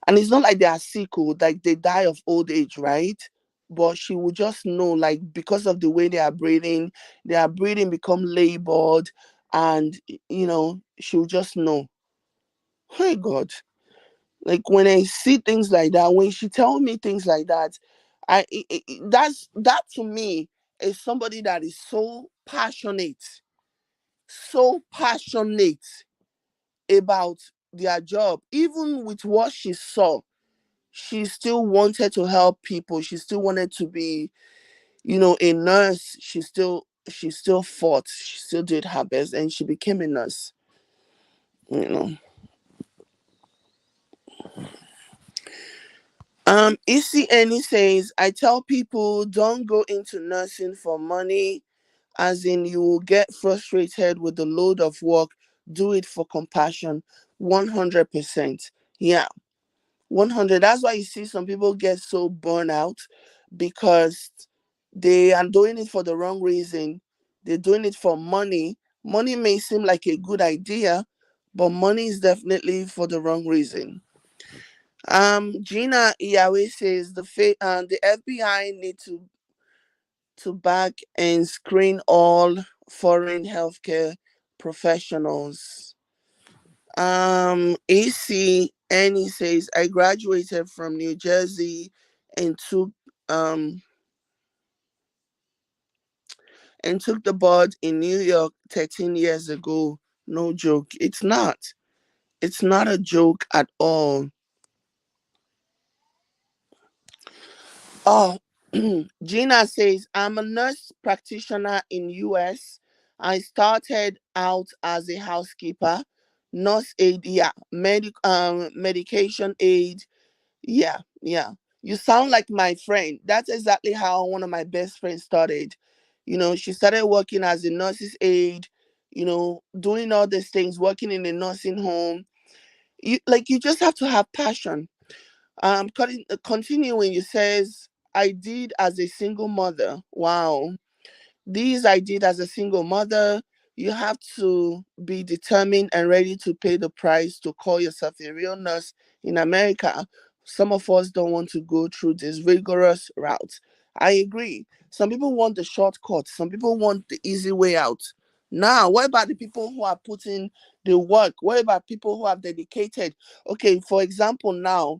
And it's not like they are sick or like they die of old age, right? But she would just know, like, because of the way their breathing become labored, and she would just know. Hey God. Like when I see things like that, when she tell me things like that, that to me is somebody that is so passionate about their job. Even with what she saw, she still wanted to help people. She still wanted to be, a nurse. She still fought. She still did her best, and she became a nurse. You know. ECNE says, I tell people don't go into nursing for money, as in you will get frustrated with the load of work. Do it for compassion. 100%. Yeah, 100. That's why you see some people get so burnt out, because they are doing it for the wrong reason. They're doing it for money. Money may seem like a good idea, but money is definitely for the wrong reason. Gina Yahweh says the FBI need to back and screen all foreign healthcare professionals. AC Annie says, I graduated from New Jersey and um took the board in New York 13 years ago. No joke. It's not. It's not a joke at all. Oh, Gina says, I'm a nurse practitioner in US. I started out as a housekeeper, nurse aide, yeah, medication aide. Yeah, yeah. You sound like my friend. That's exactly how one of my best friends started. She started working as a nurse's aide, doing all these things, working in a nursing home. You just have to have passion. Continuing, it says, I did as a single mother. Wow. These I did as a single mother. You have to be determined and ready to pay the price to call yourself a real nurse in America. Some of us don't want to go through this rigorous route. I agree. Some people want the shortcut, some people want the easy way out. Now, what about the people who are putting the work? What about people who have dedicated? Okay, for example, now,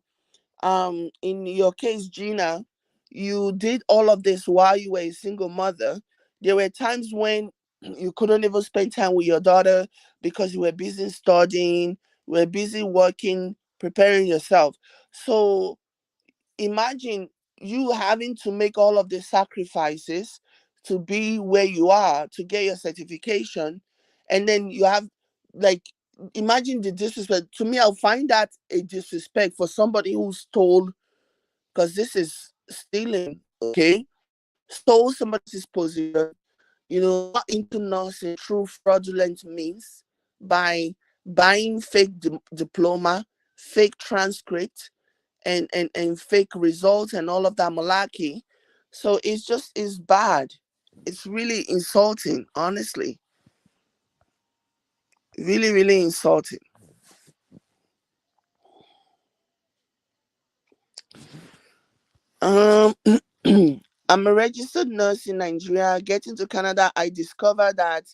in your case, Gina, you did all of this while you were a single mother. There were times when you couldn't even spend time with your daughter because you were busy studying, you were busy working, preparing yourself. So imagine you having to make all of the sacrifices to be where you are, to get your certification, and then you have, like, imagine the disrespect. To me, I'll find that a disrespect for somebody who stole, because this is stealing, okay? Stole somebody's position, got into nursing through fraudulent means, by buying fake diploma, fake transcript, and fake results and all of that malarkey. So it's bad. It's really insulting, honestly. Really, really insulting. Um, I'm a registered nurse in Nigeria. Getting to Canada, I discovered that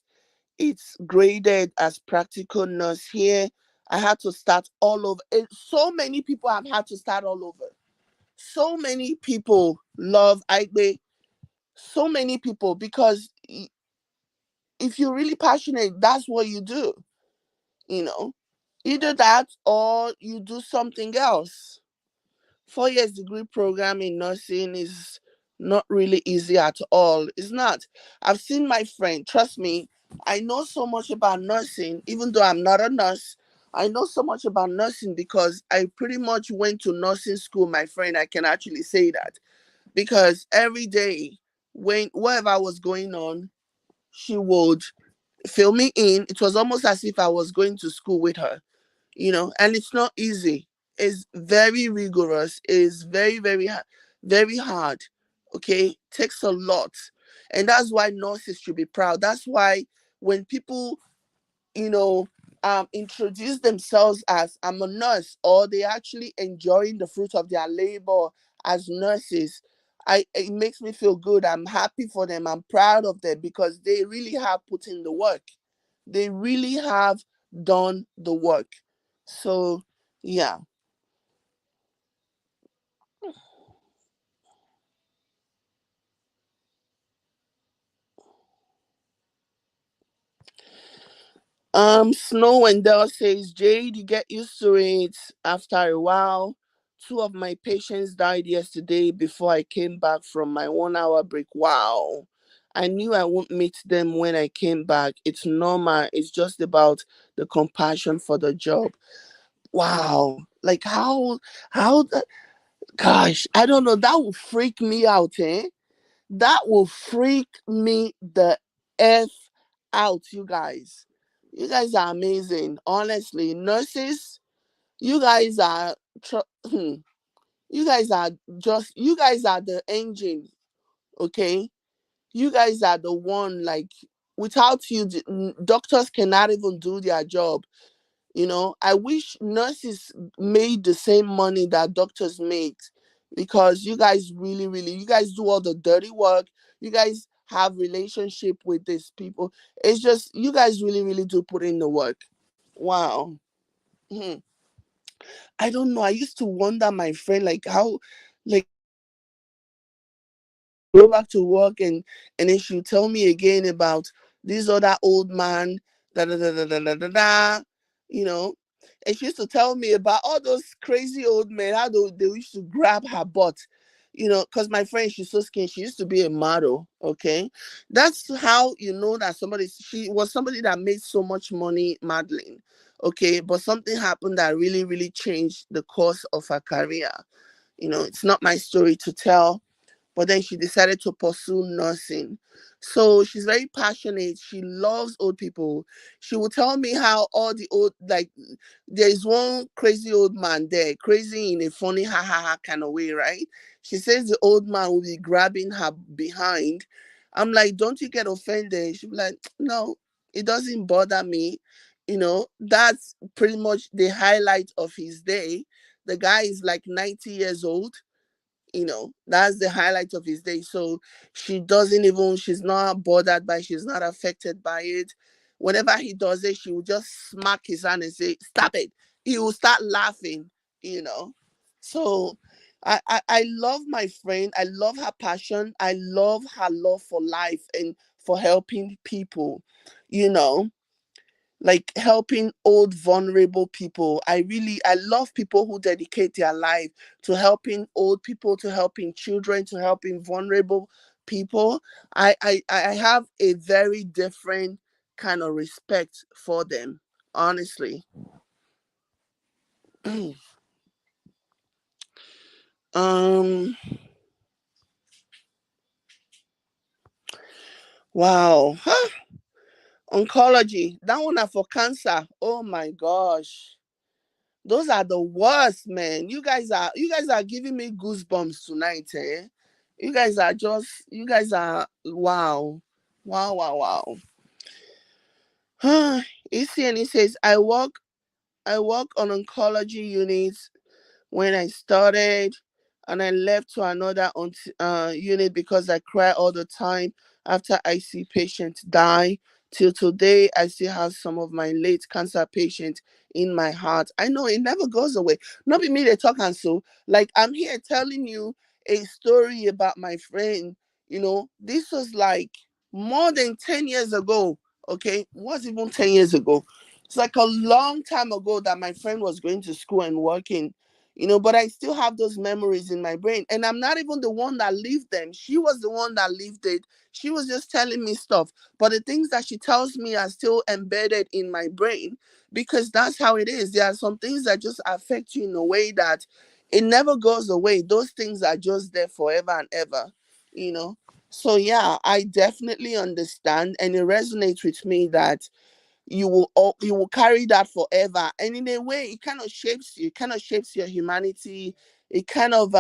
it's graded as practical nurse here. I had to start all over. So many people have had to start all over. So many people love Igbe. So many people, because if you're really passionate, that's what you do. You know, either that or you do something else. 4 years degree program in nursing is Not really easy at all. It's not. I've seen my friend, trust me, I know so much about nursing, even though I'm not a nurse. I know so much about nursing because I pretty much went to nursing school, my friend. I can actually say that. Because every day, when whatever was going on, she would fill me in. It was almost as if I was going to school with her, and it's not easy. It's very rigorous. It's very hard. Okay, takes a lot, and that's why nurses should be proud. That's why when people, you know introduce themselves as I'm a nurse, or they actually enjoying the fruit of their labor as nurses, it makes me feel good. I'm happy for them. I'm proud of them because they really have put in the work. They really have done the work. So, yeah. Snow and Dell says, Jade, you get used to it after a while. Two of my patients died yesterday before I came back from my 1 hour break. Wow. I knew I wouldn't meet them when I came back. It's normal. It's just about the compassion for the job. Wow. Like how that, gosh, I don't know. That would freak me out, eh? That will freak me the F out, you guys. You guys are amazing. Honestly, nurses, you guys are, you guys are you guys are the engine, okay? You guys are the one, like, without you, doctors cannot even do their job. I wish nurses made the same money that doctors make, because you guys really, really, you guys do all the dirty work. You guys have relationship with these people. It's just you guys really, really do put in the work. Wow. Hmm. I don't know. I used to wonder, my friend, like how, like, go back to work, and then she'll tell me again about this other old man, da da da da da da da da, you know. And she used to tell me about all those crazy old men, how they used to grab her butt, because my friend, she's so skinny. She used to be a model, okay? That's how you know that she was somebody that made so much money modeling, okay? But something happened that really, really changed the course of her career. It's not my story to tell, but then she decided to pursue nursing. So she's very passionate. She loves old people. She will tell me how all the old, like, there is one crazy old man there, crazy in a funny ha ha ha kind of way, right? She says the old man will be grabbing her behind. I'm like, don't you get offended? She'll be like, no, it doesn't bother me. That's pretty much the highlight of his day. The guy is like 90 years old. That's the highlight of his day. So she's not bothered by, she's not affected by it. Whenever he does it, she will just smack his hand and say, stop it. He will start laughing, you know. So I love my friend. I love her passion. I love her love for life and for helping people, you know like helping old vulnerable people. I love people who dedicate their life to helping old people, to helping children, to helping vulnerable people. I have a very different kind of respect for them, honestly. um wow. Oncology, that one are for cancer. Oh my gosh. Those are the worst, man. You guys are giving me goosebumps tonight, eh? You guys are wow. Wow, wow, wow. ECNE says I work on oncology units when I started, and I left to another unit because I cry all the time after I see patients die. Till today, I still have some of my late cancer patients in my heart. I know it never goes away. Not be me they talk and so. Like, I'm here telling you a story about my friend. This was like more than 10 years ago. Okay, was even 10 years ago. It's like a long time ago that my friend was going to school and working. but I still have those memories in my brain. And I'm not even the one that lived them. She was the one that lived it. She was just telling me stuff. But the things that she tells me are still embedded in my brain, because that's how it is. There are some things that just affect you in a way that it never goes away. Those things are just there forever and ever, you know. So yeah, I definitely understand, and it resonates with me that you will carry that forever, and in a way it kind of shapes you, it kind of shapes your humanity. It kind of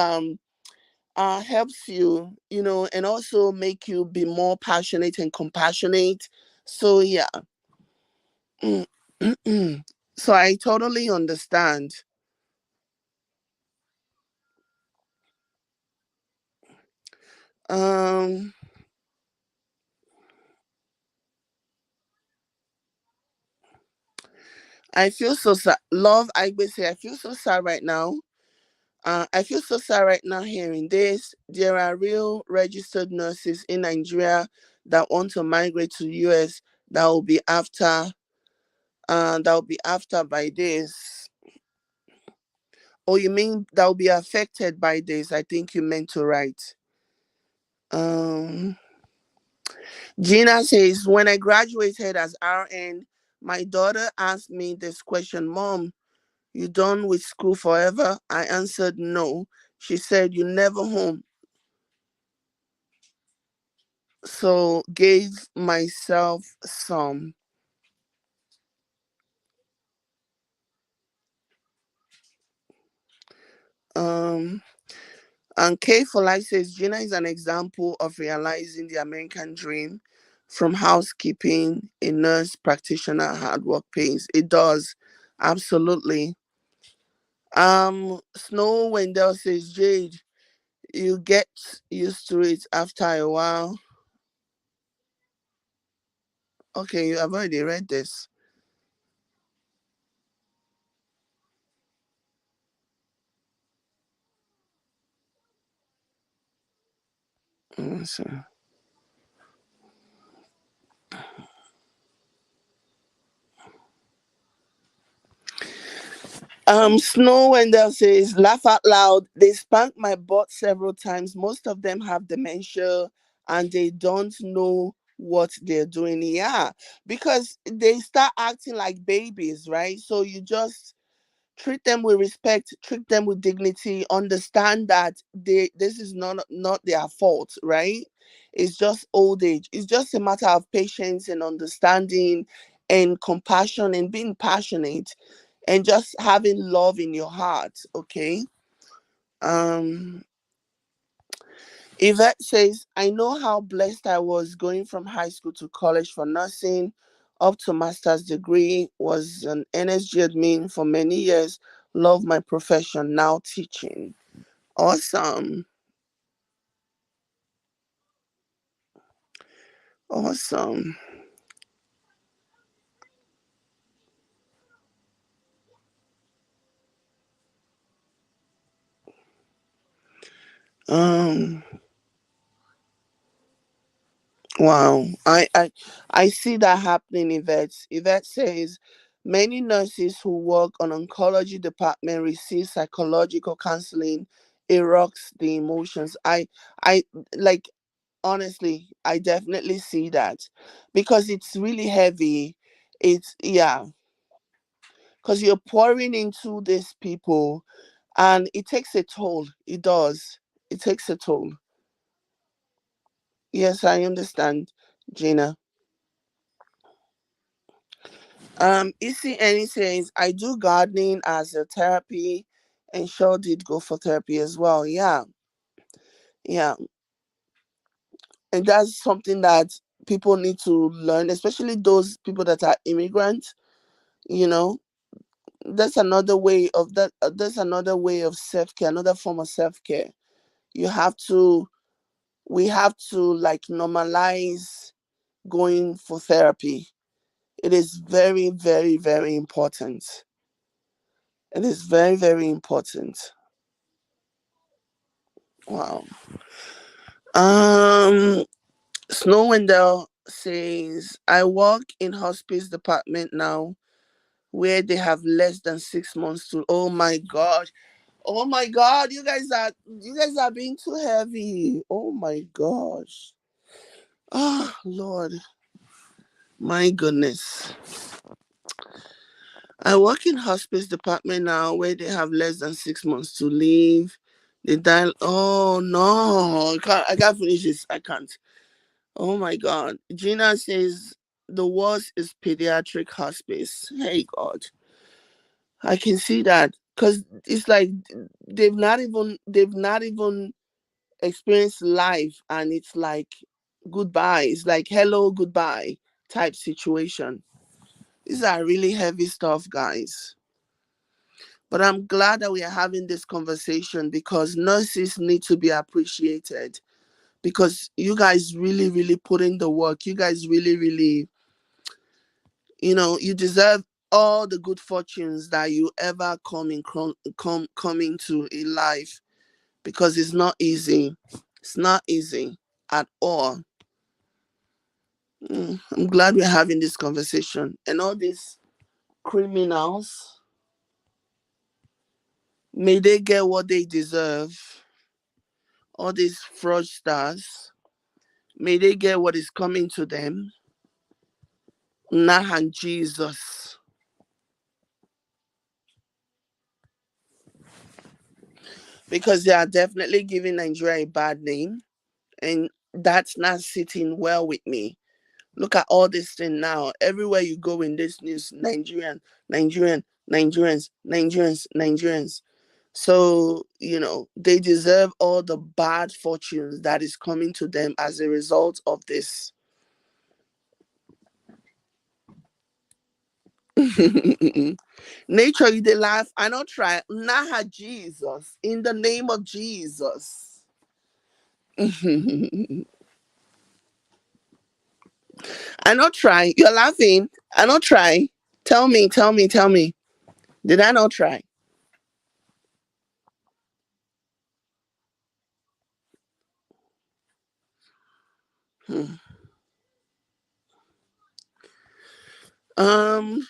helps you, and also make you be more passionate and compassionate. So yeah. So I totally understand. um I feel so sad. Love, I would say I feel so sad right now. I feel so sad right now hearing this. There are real registered nurses in Nigeria that want to migrate to US that will be after by this. Oh, you mean that will be affected by this? I think you meant to write. Um Gina says, when I graduated as RN, my daughter asked me this question: Mom, you done with school forever? I answered no. She said, you never home. So gave myself some. Um and K for Life says, Gina is an example of realizing the American dream. From housekeeping, a nurse practitioner, hard work pays. It does. Absolutely. Snow Wendell says, Jade, you get used to it after a while. Okay, you have already read this. So. Snow Wendell says, laugh out loud. They spanked my butt several times. Most of them have dementia and they don't know what they're doing. Yeah, because they start acting like babies, right? So you just treat them with respect, treat them with dignity, understand that this is not their fault, right? It's just old age. It's just a matter of patience and understanding and compassion and being passionate and just having love in your heart, okay? Um Yvette says, I know how blessed I was going from high school to college for nursing up to master's degree, was an NSG admin for many years, love my profession, now teaching. Awesome. Awesome. Um wow. I see that happening, Yvette. Yvette says many nurses who work on oncology department receive psychological counseling. It rocks the emotions. I like, honestly, I definitely see that because it's really heavy. It's, yeah, because you're pouring into these people and it takes a toll. It does. It takes a toll. Yes, I understand, Gina. ECNE says, I do gardening as a therapy and sure did go for therapy as well. Yeah, yeah. And that's something that people need to learn, especially those people that are immigrants, you know. That's another way of that. That's another way of self-care, another form of self-care. You have to, we have to like normalize going for therapy. It is very, very, very important. It is very, very important. Wow. Um, Snowwendell says, I work in hospice department now where they have less than 6 months to, oh my god. Oh my God, you guys are being too heavy. Oh my gosh. Oh Lord, my goodness. I work in hospice department now where they have less than 6 months to live. They die. Oh no, I can't finish this. I can't. Oh my God. Gina says the worst is pediatric hospice. Hey God. I can see that. Because it's like they've not even experienced life, and it's like goodbye. It's like hello, goodbye type situation. These are really heavy stuff, guys. But I'm glad that we are having this conversation because nurses need to be appreciated, because you guys really, really put in the work. You guys really, really, you deserve all the good fortunes that you ever come into in life, because it's not easy. It's not easy at all. I'm glad we're having this conversation. And all these criminals, may they get what they deserve. All these fraudsters, may they get what is coming to them. Nah, and Jesus. Because they are definitely giving Nigeria a bad name. And that's not sitting well with me. Look at all this thing now. Everywhere you go in this news, Nigerians. So, they deserve all the bad fortunes that is coming to them as a result of this. Nature, you dey laugh. I not try. Nah, Jesus. In the name of Jesus. I not try. You're laughing. I not try. Tell me. Did I not try? Hmm.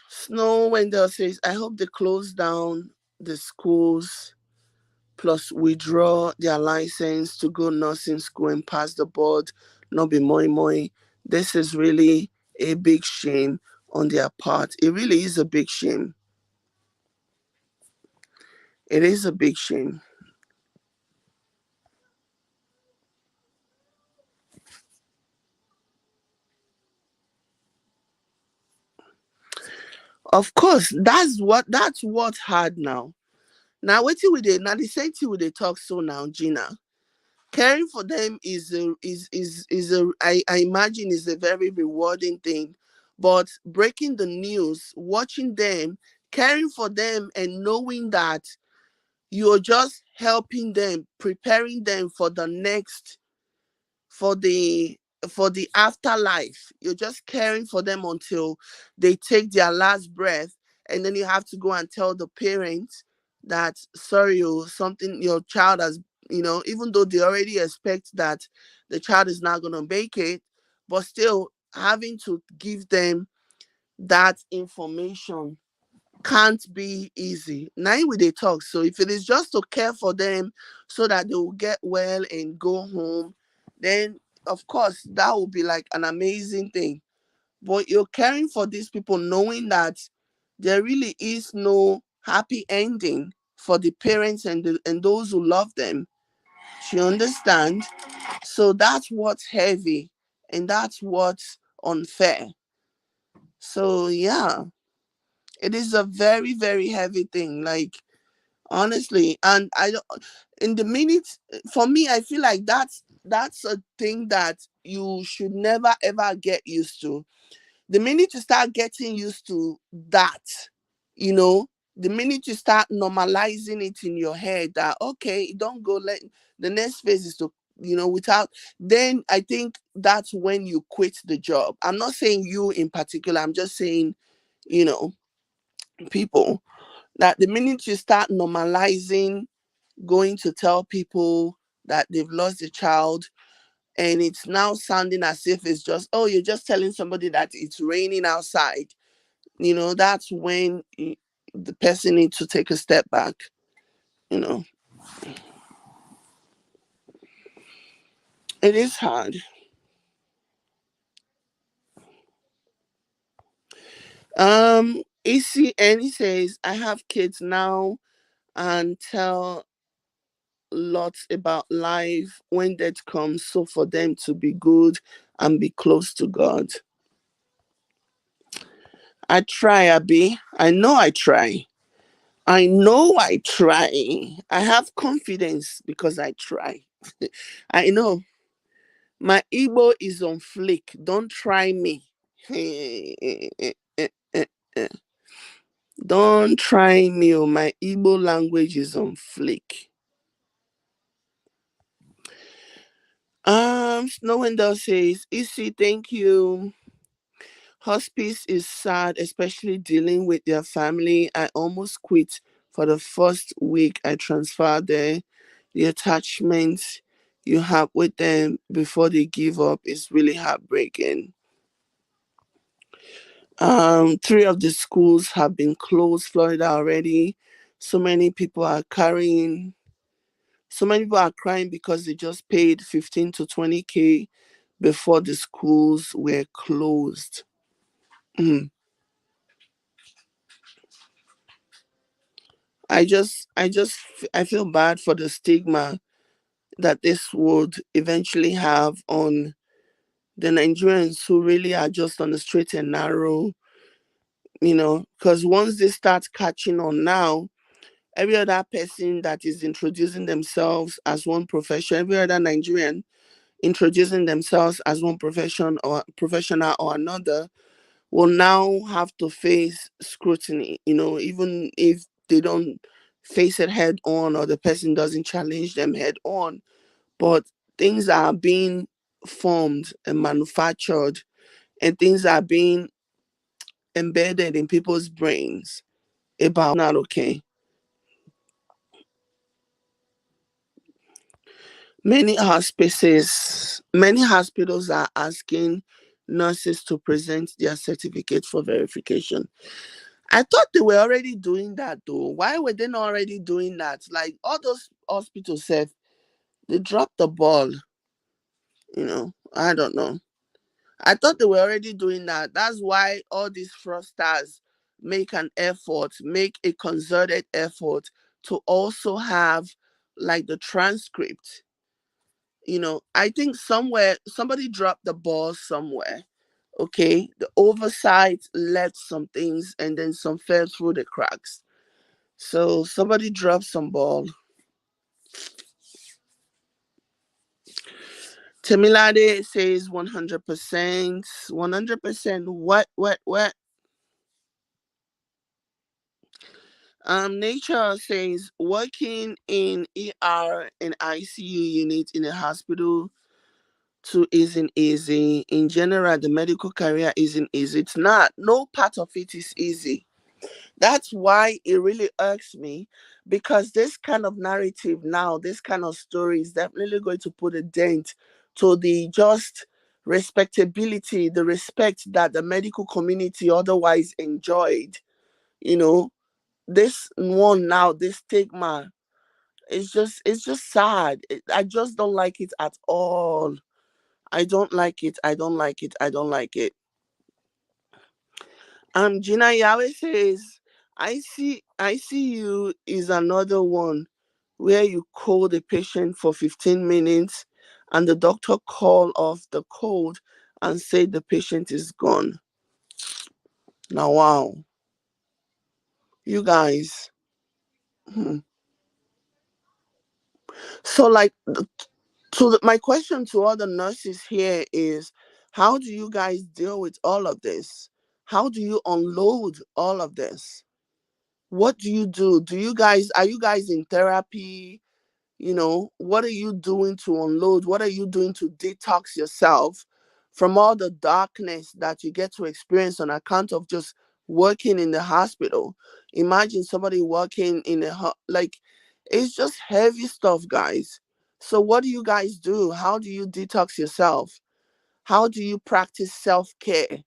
Snow Wendell says, I hope they close down the schools plus withdraw their license to go nursing school and pass the board, not be moi moi. This is really a big shame on their part. It really is a big shame. It is a big shame. Of course, that's what hard now. Now waiting with it now the same thing with the talk so now, Gina. Caring for them I imagine is a very rewarding thing. But breaking the news, watching them, caring for them, and knowing that you're just helping them, preparing them for the next, for the afterlife. You're just caring for them until they take their last breath, and then you have to go and tell the parents that sorry, something your child has, even though they already expect that the child is not going to make it, but still having to give them that information can't be easy. Now we they talk. So if it is just to care for them so that they will get well and go home, then of course that will be like an amazing thing. But you're caring for these people knowing that there really is no happy ending for the parents and those who love them. Do you understand? So that's what's heavy, and that's what's unfair. So yeah, it is a very, very heavy thing. Like honestly, and I don't, in the minute, for me I feel like that's a thing that you should never ever get used to. The minute you start getting used to that, you know the minute you start normalizing it in your head that okay, don't go, let the next phase is to, without, then I think that's when you quit the job. I'm not saying you in particular, I'm just saying, you know people, that the minute you start normalizing going to tell people that they've lost a child, and it's now sounding as if it's just, oh, you're just telling somebody that it's raining outside, that's when the person needs to take a step back. you know, it is hard. ECN, he says, I have kids now and tell lots about life when death comes, so for them to be good and be close to God. I try, Abby. I know I try. I know I try. I have confidence because I try. I know. My Igbo is on flick. Don't try me. Don't try me. Oh, my Igbo language is on flick. Snowendell says, Issy, thank you. Hospice is sad, especially dealing with their family. I almost quit for the first week I transferred there. The attachment you have with them before they give up is really heartbreaking. Three of the schools have been closed, Florida already. So many people are carrying, so many people are crying because they just paid 15 to 20K before the schools were closed. Mhm. I feel bad for the stigma that this would eventually have on the Nigerians who really are just on the straight and narrow, because once they start catching on now, every other person that is introducing themselves as one profession, every other Nigerian introducing themselves as one profession or professional or another, will now have to face scrutiny, even if they don't face it head on or the person doesn't challenge them head on. But things are being formed and manufactured, and things are being embedded in people's brains about not okay. Many hospitals are asking nurses to present their certificate for verification. I thought they were already doing that though. Why were they not already doing that? Like all those hospitals said, they dropped the ball. I don't know. I thought they were already doing that. That's why all these fraudsters make an effort, make a concerted effort to also have like the transcript. I think somewhere somebody dropped the ball somewhere. Okay, the oversight left some things and then some fell through the cracks. So somebody dropped some ball. Temilade says 100%. 100%. What? Nature says working in ER and ICU unit in a hospital too isn't easy. In general, the medical career isn't easy. It's not. No part of it is easy. That's why it really irks me, because this kind of narrative now, this kind of story is definitely going to put a dent to the just respectability, the respect that the medical community otherwise enjoyed. You know, this one now, this stigma, it's just sad. I just don't like it at all. I don't like it. I don't like it. I don't like it. Gina Yahweh says, ICU is another one where you call the patient for 15 minutes and the doctor call off the code and say the patient is gone. Now, wow, you guys. Hmm. So, like, my question to all the nurses here is, how do you guys deal with all of this? How do you unload all of this? What do you do? Are you guys in therapy? What are you doing to unload? What are you doing to detox yourself from all the darkness that you get to experience on account of just working in the hospital? Imagine somebody working in like, it's just heavy stuff, guys. So what do you guys do? How do you detox yourself? How do you practice self-care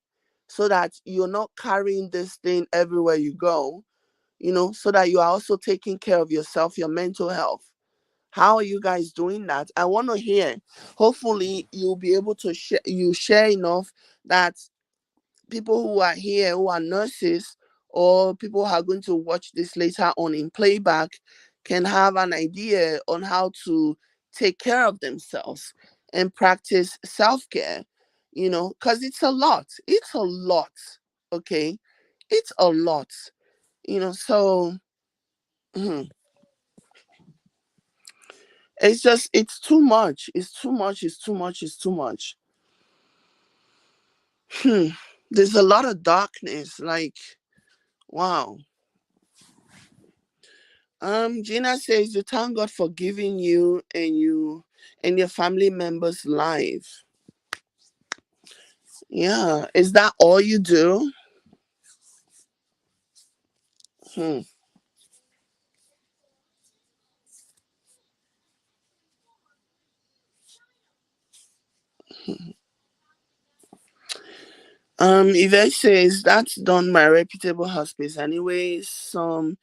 so that you're not carrying this thing everywhere you go? so that you are also taking care of yourself, your mental health. How are you guys doing that? I want to hear. Hopefully, you'll be able to share enough that people who are here, who are nurses, or people who are going to watch this later on in playback, can have an idea on how to take care of themselves and practice self-care, because it's a lot. It's a lot. Okay. It's a lot. So mhm. It's too much. It's too much. It's too much. It's too much. Hmm. There's a lot of darkness. Like, wow. Gina says you thank God for giving you and your family members life. Yeah. Is that all you do? Hmm. Yvette says that's done by reputable hospice. Anyways, some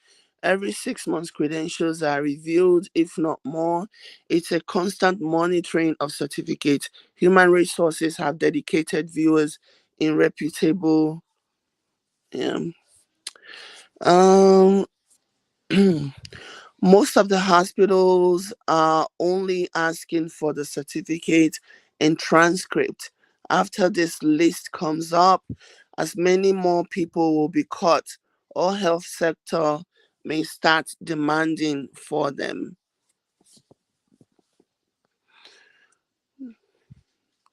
every 6 months credentials are reviewed, if not more. It's a constant monitoring of certificates. Human resources have dedicated viewers in reputable. Um, um Most of the hospitals are only asking for the certificate and transcript. After this list comes up, as many more people will be caught, or health sector may start demanding for them.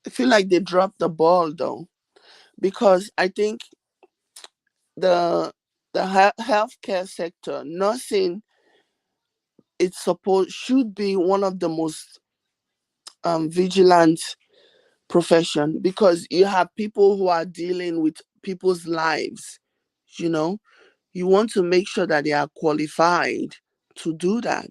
I feel like they dropped the ball though, because I think the healthcare sector, nursing, it's supposed should be one of the most vigilant profession, because you have people who are dealing with people's lives. you know you want to make sure that they are qualified to do that.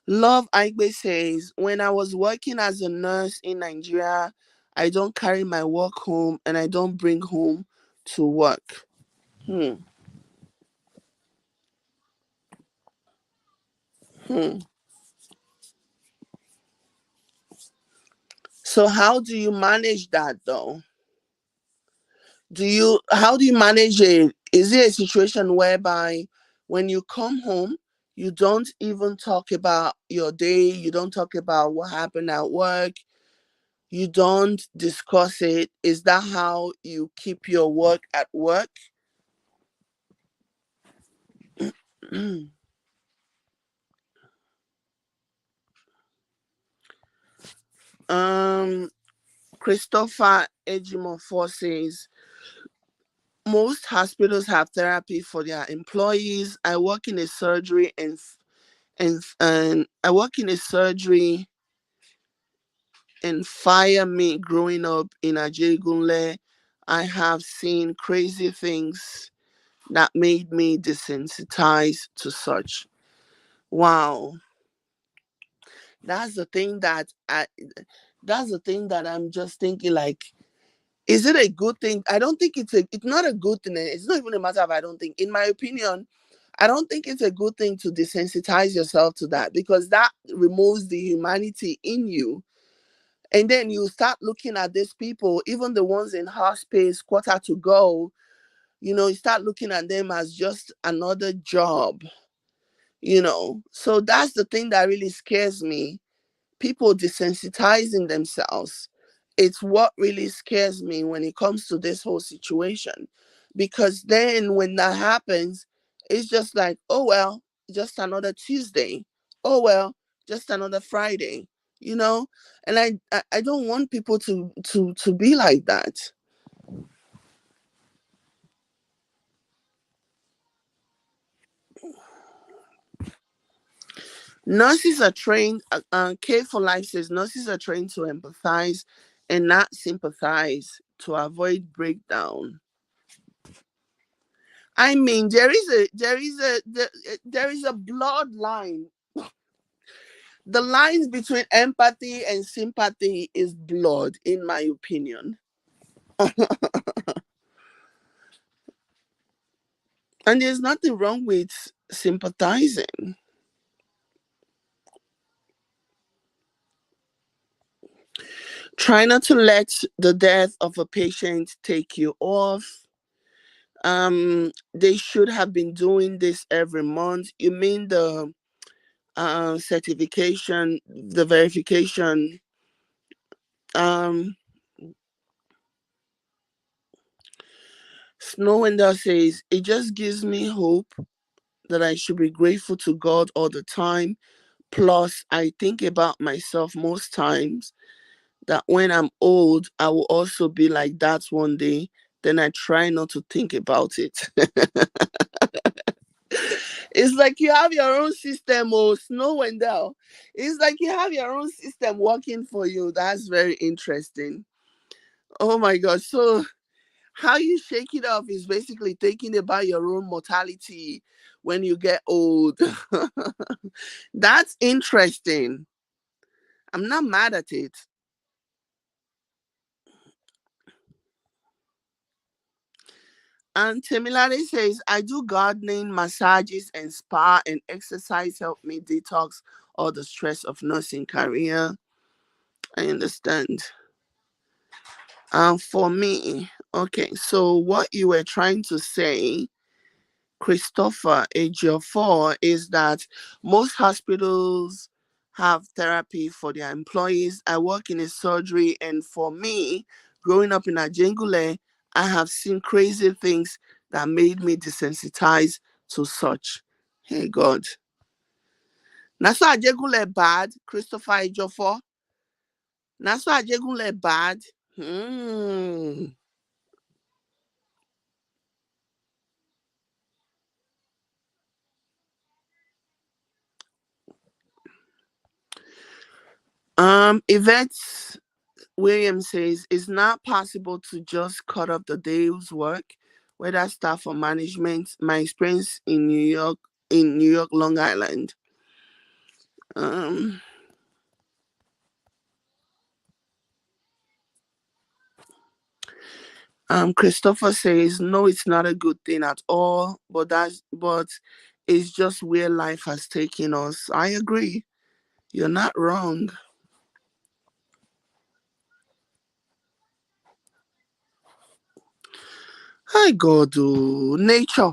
Love Aigbe says, when I was working as a nurse in Nigeria, I don't carry my work home and I don't bring home to work. Hmm. Hmm. So how do you manage that though? How do you manage it? Is it a situation whereby when you come home, you don't even talk about your day, you don't talk about what happened at work, you don't discuss it? Is that how you keep your work at work? um Christopher Ejimofor says most hospitals have therapy for their employees. I work in a surgery and I work in a surgery and fire me growing up in Ajegunle. I have seen crazy things that made me desensitized to such. Wow. That's the thing that I that's the thing that I'm just thinking, like, is it a good thing? I don't think it's not a good thing. It's not even a matter of I don't think. In my opinion, I don't think it's a good thing to desensitize yourself to that, because that removes the humanity in you. And then you start looking at these people, even the ones in hospice, quarter to go, you start looking at them as just another job. So that's the thing that really scares me. People desensitizing themselves. It's what really scares me when it comes to this whole situation. Because then when that happens, it's just like, oh well, just another Tuesday. Oh well, just another Friday, you know? And I don't want people to be like that. Nurses are trained, Care for Life says nurses are trained to empathize and not sympathize to avoid breakdown. I mean, there is a bloodline. The lines between empathy and sympathy is blood, in my opinion. And there's nothing wrong with sympathizing. Try not to let the death of a patient take you off. They should have been doing this every month. You mean the certification, the verification? Um, Snowender says, it just gives me hope that I should be grateful to God all the time. Plus, I think about myself most times that when I'm old, I will also be like that one day. Then I try not to think about it. It's like you have your own system, oh, Snowender. It's like you have your own system working for you. That's very interesting. Oh my God. So, how you shake it off is basically thinking about your own mortality when you get old. That's interesting. I'm not mad at it. And Temilare says, I do gardening, massages, and spa, and exercise help me detox all the stress of nursing career. I understand. For me, okay, so what you were trying to say, Christopher Ejiofor, is that most hospitals have therapy for their employees. I work in a surgery, and for me, growing up in Ajengule, I have seen crazy things that made me desensitized to such. Hey God. Naso Ajengule bad, Christopher Ejiofor. Naso Ajengule bad. Hmm. Yvette Williams says it's not possible to just cut off the day's work, whether staff or management. My experience in New York, Long Island. Um, Christopher says no, it's not a good thing at all, but it's just where life has taken us. I agree. You're not wrong. Hi God, oh, nature.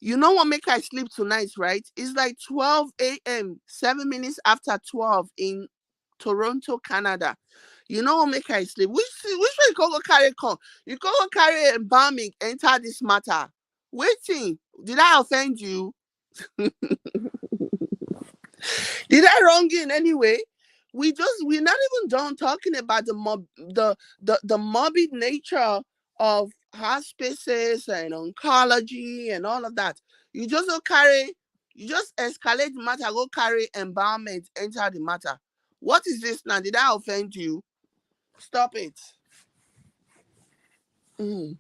You know what make I sleep tonight, right? It's like 12 a.m., 7 minutes after 12 in Toronto, Canada. You know what make I sleep? Which way you go carry come? You go carry embalming enter this matter. Waiting. Did I offend you? Did I wrong you in any way? We're not even done talking about the morbid nature of hospices and oncology and all of that. You just go carry, you just escalate the matter, go carry embalmment, enter the matter. What is this now? Did I offend you? Stop it. Mm.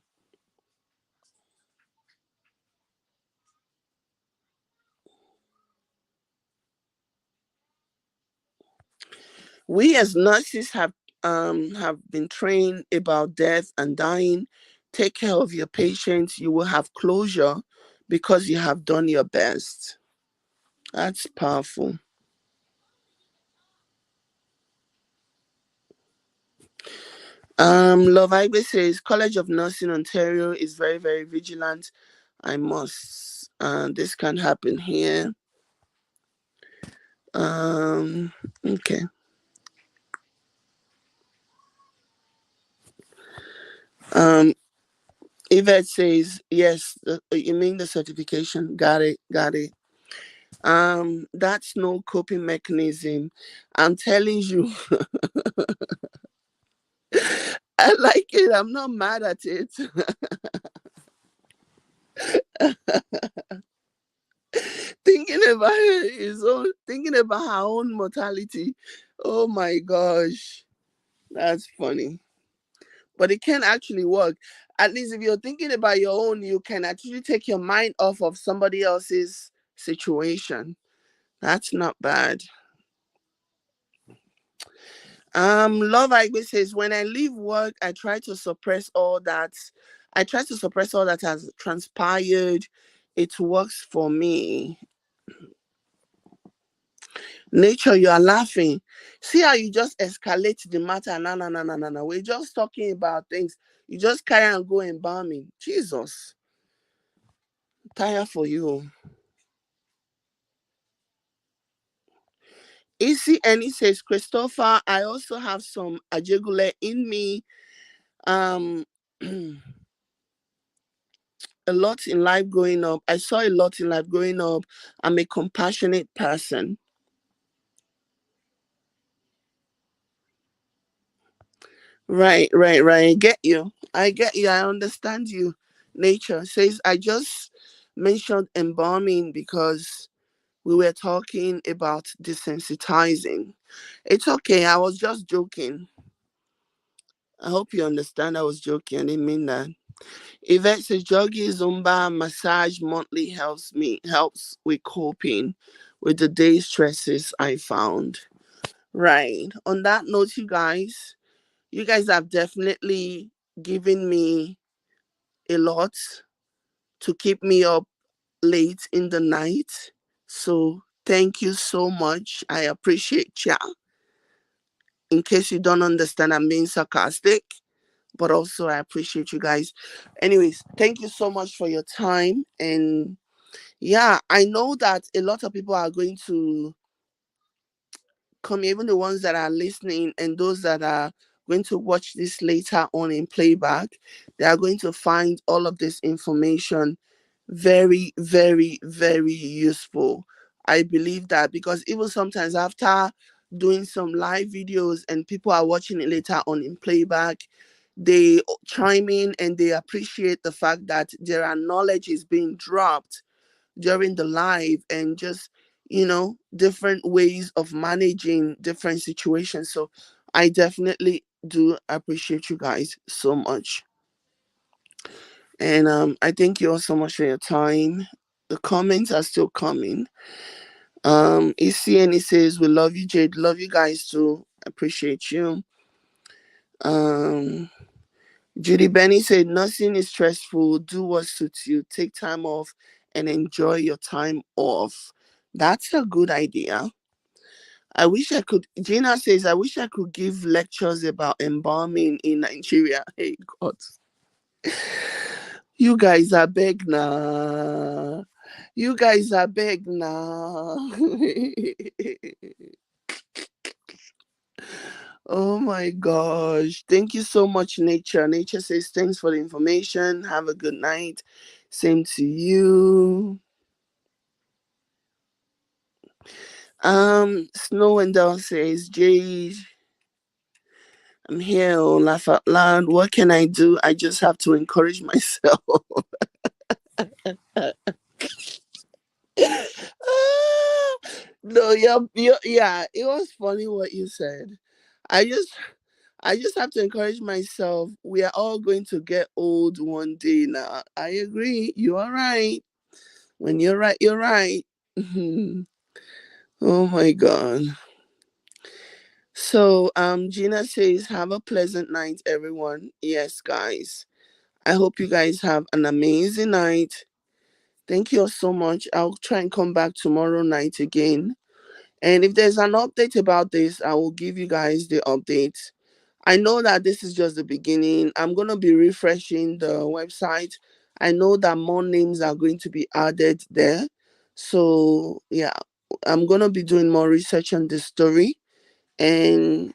We as nurses have been trained about death and dying. Take care of your patients. You will have closure because you have done your best. That's powerful. Love Igbe says College of Nursing Ontario is very, very vigilant. I must. This can happen here. Okay. Um, Yvette says yes. You mean the certification? Got it. Got it. That's no coping mechanism. I'm telling you, I like it. I'm not mad at it. Thinking about his own, thinking about her own mortality. Oh my gosh, that's funny. But it can actually work. At least if you're thinking about your own, you can actually take your mind off of somebody else's situation. That's not bad. Love Igwe says, when I leave work, I try to suppress all that. I try to suppress all that has transpired. It works for me. Nature, you are laughing. See how you just escalate the matter. No, no, no, no, no, no. We're just talking about things. You just carry on going embalming. Jesus. Tire for you. Isi Eni says, Christopher, I also have some ajegule in me. Um a lot in life growing up. I saw a lot in life growing up. I'm a compassionate person. Right, right, right. I get you. I get you. I understand you. Nature says, I just mentioned embalming because we were talking about desensitizing. It's okay. I was just joking. I hope you understand I was joking. I didn't mean that. Yvette says, jogging, Zumba, massage monthly helps with coping with the day's stresses I found. Right. On that note, you guys have definitely given me a lot to keep me up late in the night. So thank you so much. I appreciate ya. In case you don't understand, I'm being sarcastic, but also I appreciate you guys. Anyways, thank you so much for your time. And yeah, I know that a lot of people are going to come, even the ones that are listening and those that are going to watch this later on in playback, they are going to find all of this information very, very, very useful. I believe that because even sometimes after doing some live videos and people are watching it later on in playback, they chime in and they appreciate the fact that there are knowledge is being dropped during the live and just different ways of managing different situations. So I definitely do appreciate you guys so much. And I thank you all so much for your time. The comments are still coming. ECN says, we love you, Jade. Love you guys too. Appreciate you. um Judy Benny said, nothing is stressful. Do what suits you. Take time off and enjoy your time off. That's a good idea. I wish I could. Gina says, I wish I could give lectures about embalming in Nigeria. Hey, God. You guys are big now. You guys are big now. Oh my gosh. Thank you so much, Nature. Nature says, thanks for the information. Have a good night. Same to you. Snow and Doll says, Jade, I'm here. Oh, laugh out loud. What can I do? I just have to encourage myself. No, yeah, it was funny what you said. I just I just have to encourage myself. We are all going to get old one day now. I agree. You are right. When you're right, you're right. Oh my God. So Gina says, have a pleasant night, everyone. Yes, guys. I hope you guys have an amazing night. Thank you all so much. I'll try and come back tomorrow night again. And if there's an update about this, I will give you guys the update. I know that this is just the beginning. I'm going to be refreshing the website. I know that more names are going to be added there. So, yeah, I'm going to be doing more research on this story. And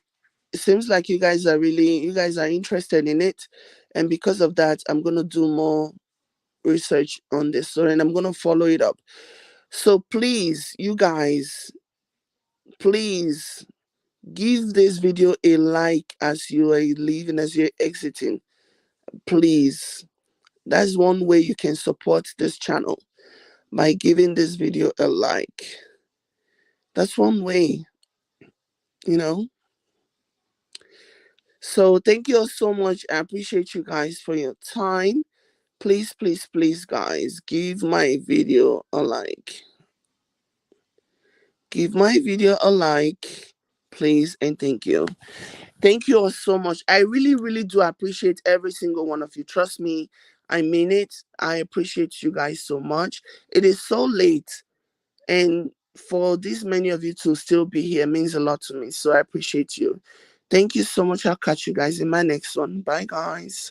it seems like you guys are interested in it. And because of that, I'm going to do more research on this story and I'm going to follow it up. So, please, you guys, please give this video a like as you are leaving, as you're exiting. Please. That's one way you can support this channel, by giving this video a like. That's one way, you know. So thank you all so much. I appreciate you guys for your time. Please, please, please, guys, give my video a like. Give my video a like, please, and thank you. Thank you all so much. I really, really do appreciate every single one of you. Trust me, I mean it. I appreciate you guys so much. It is so late, and for this many of you to still be here means a lot to me. So I appreciate you. Thank you so much. I'll catch you guys in my next one. Bye, guys.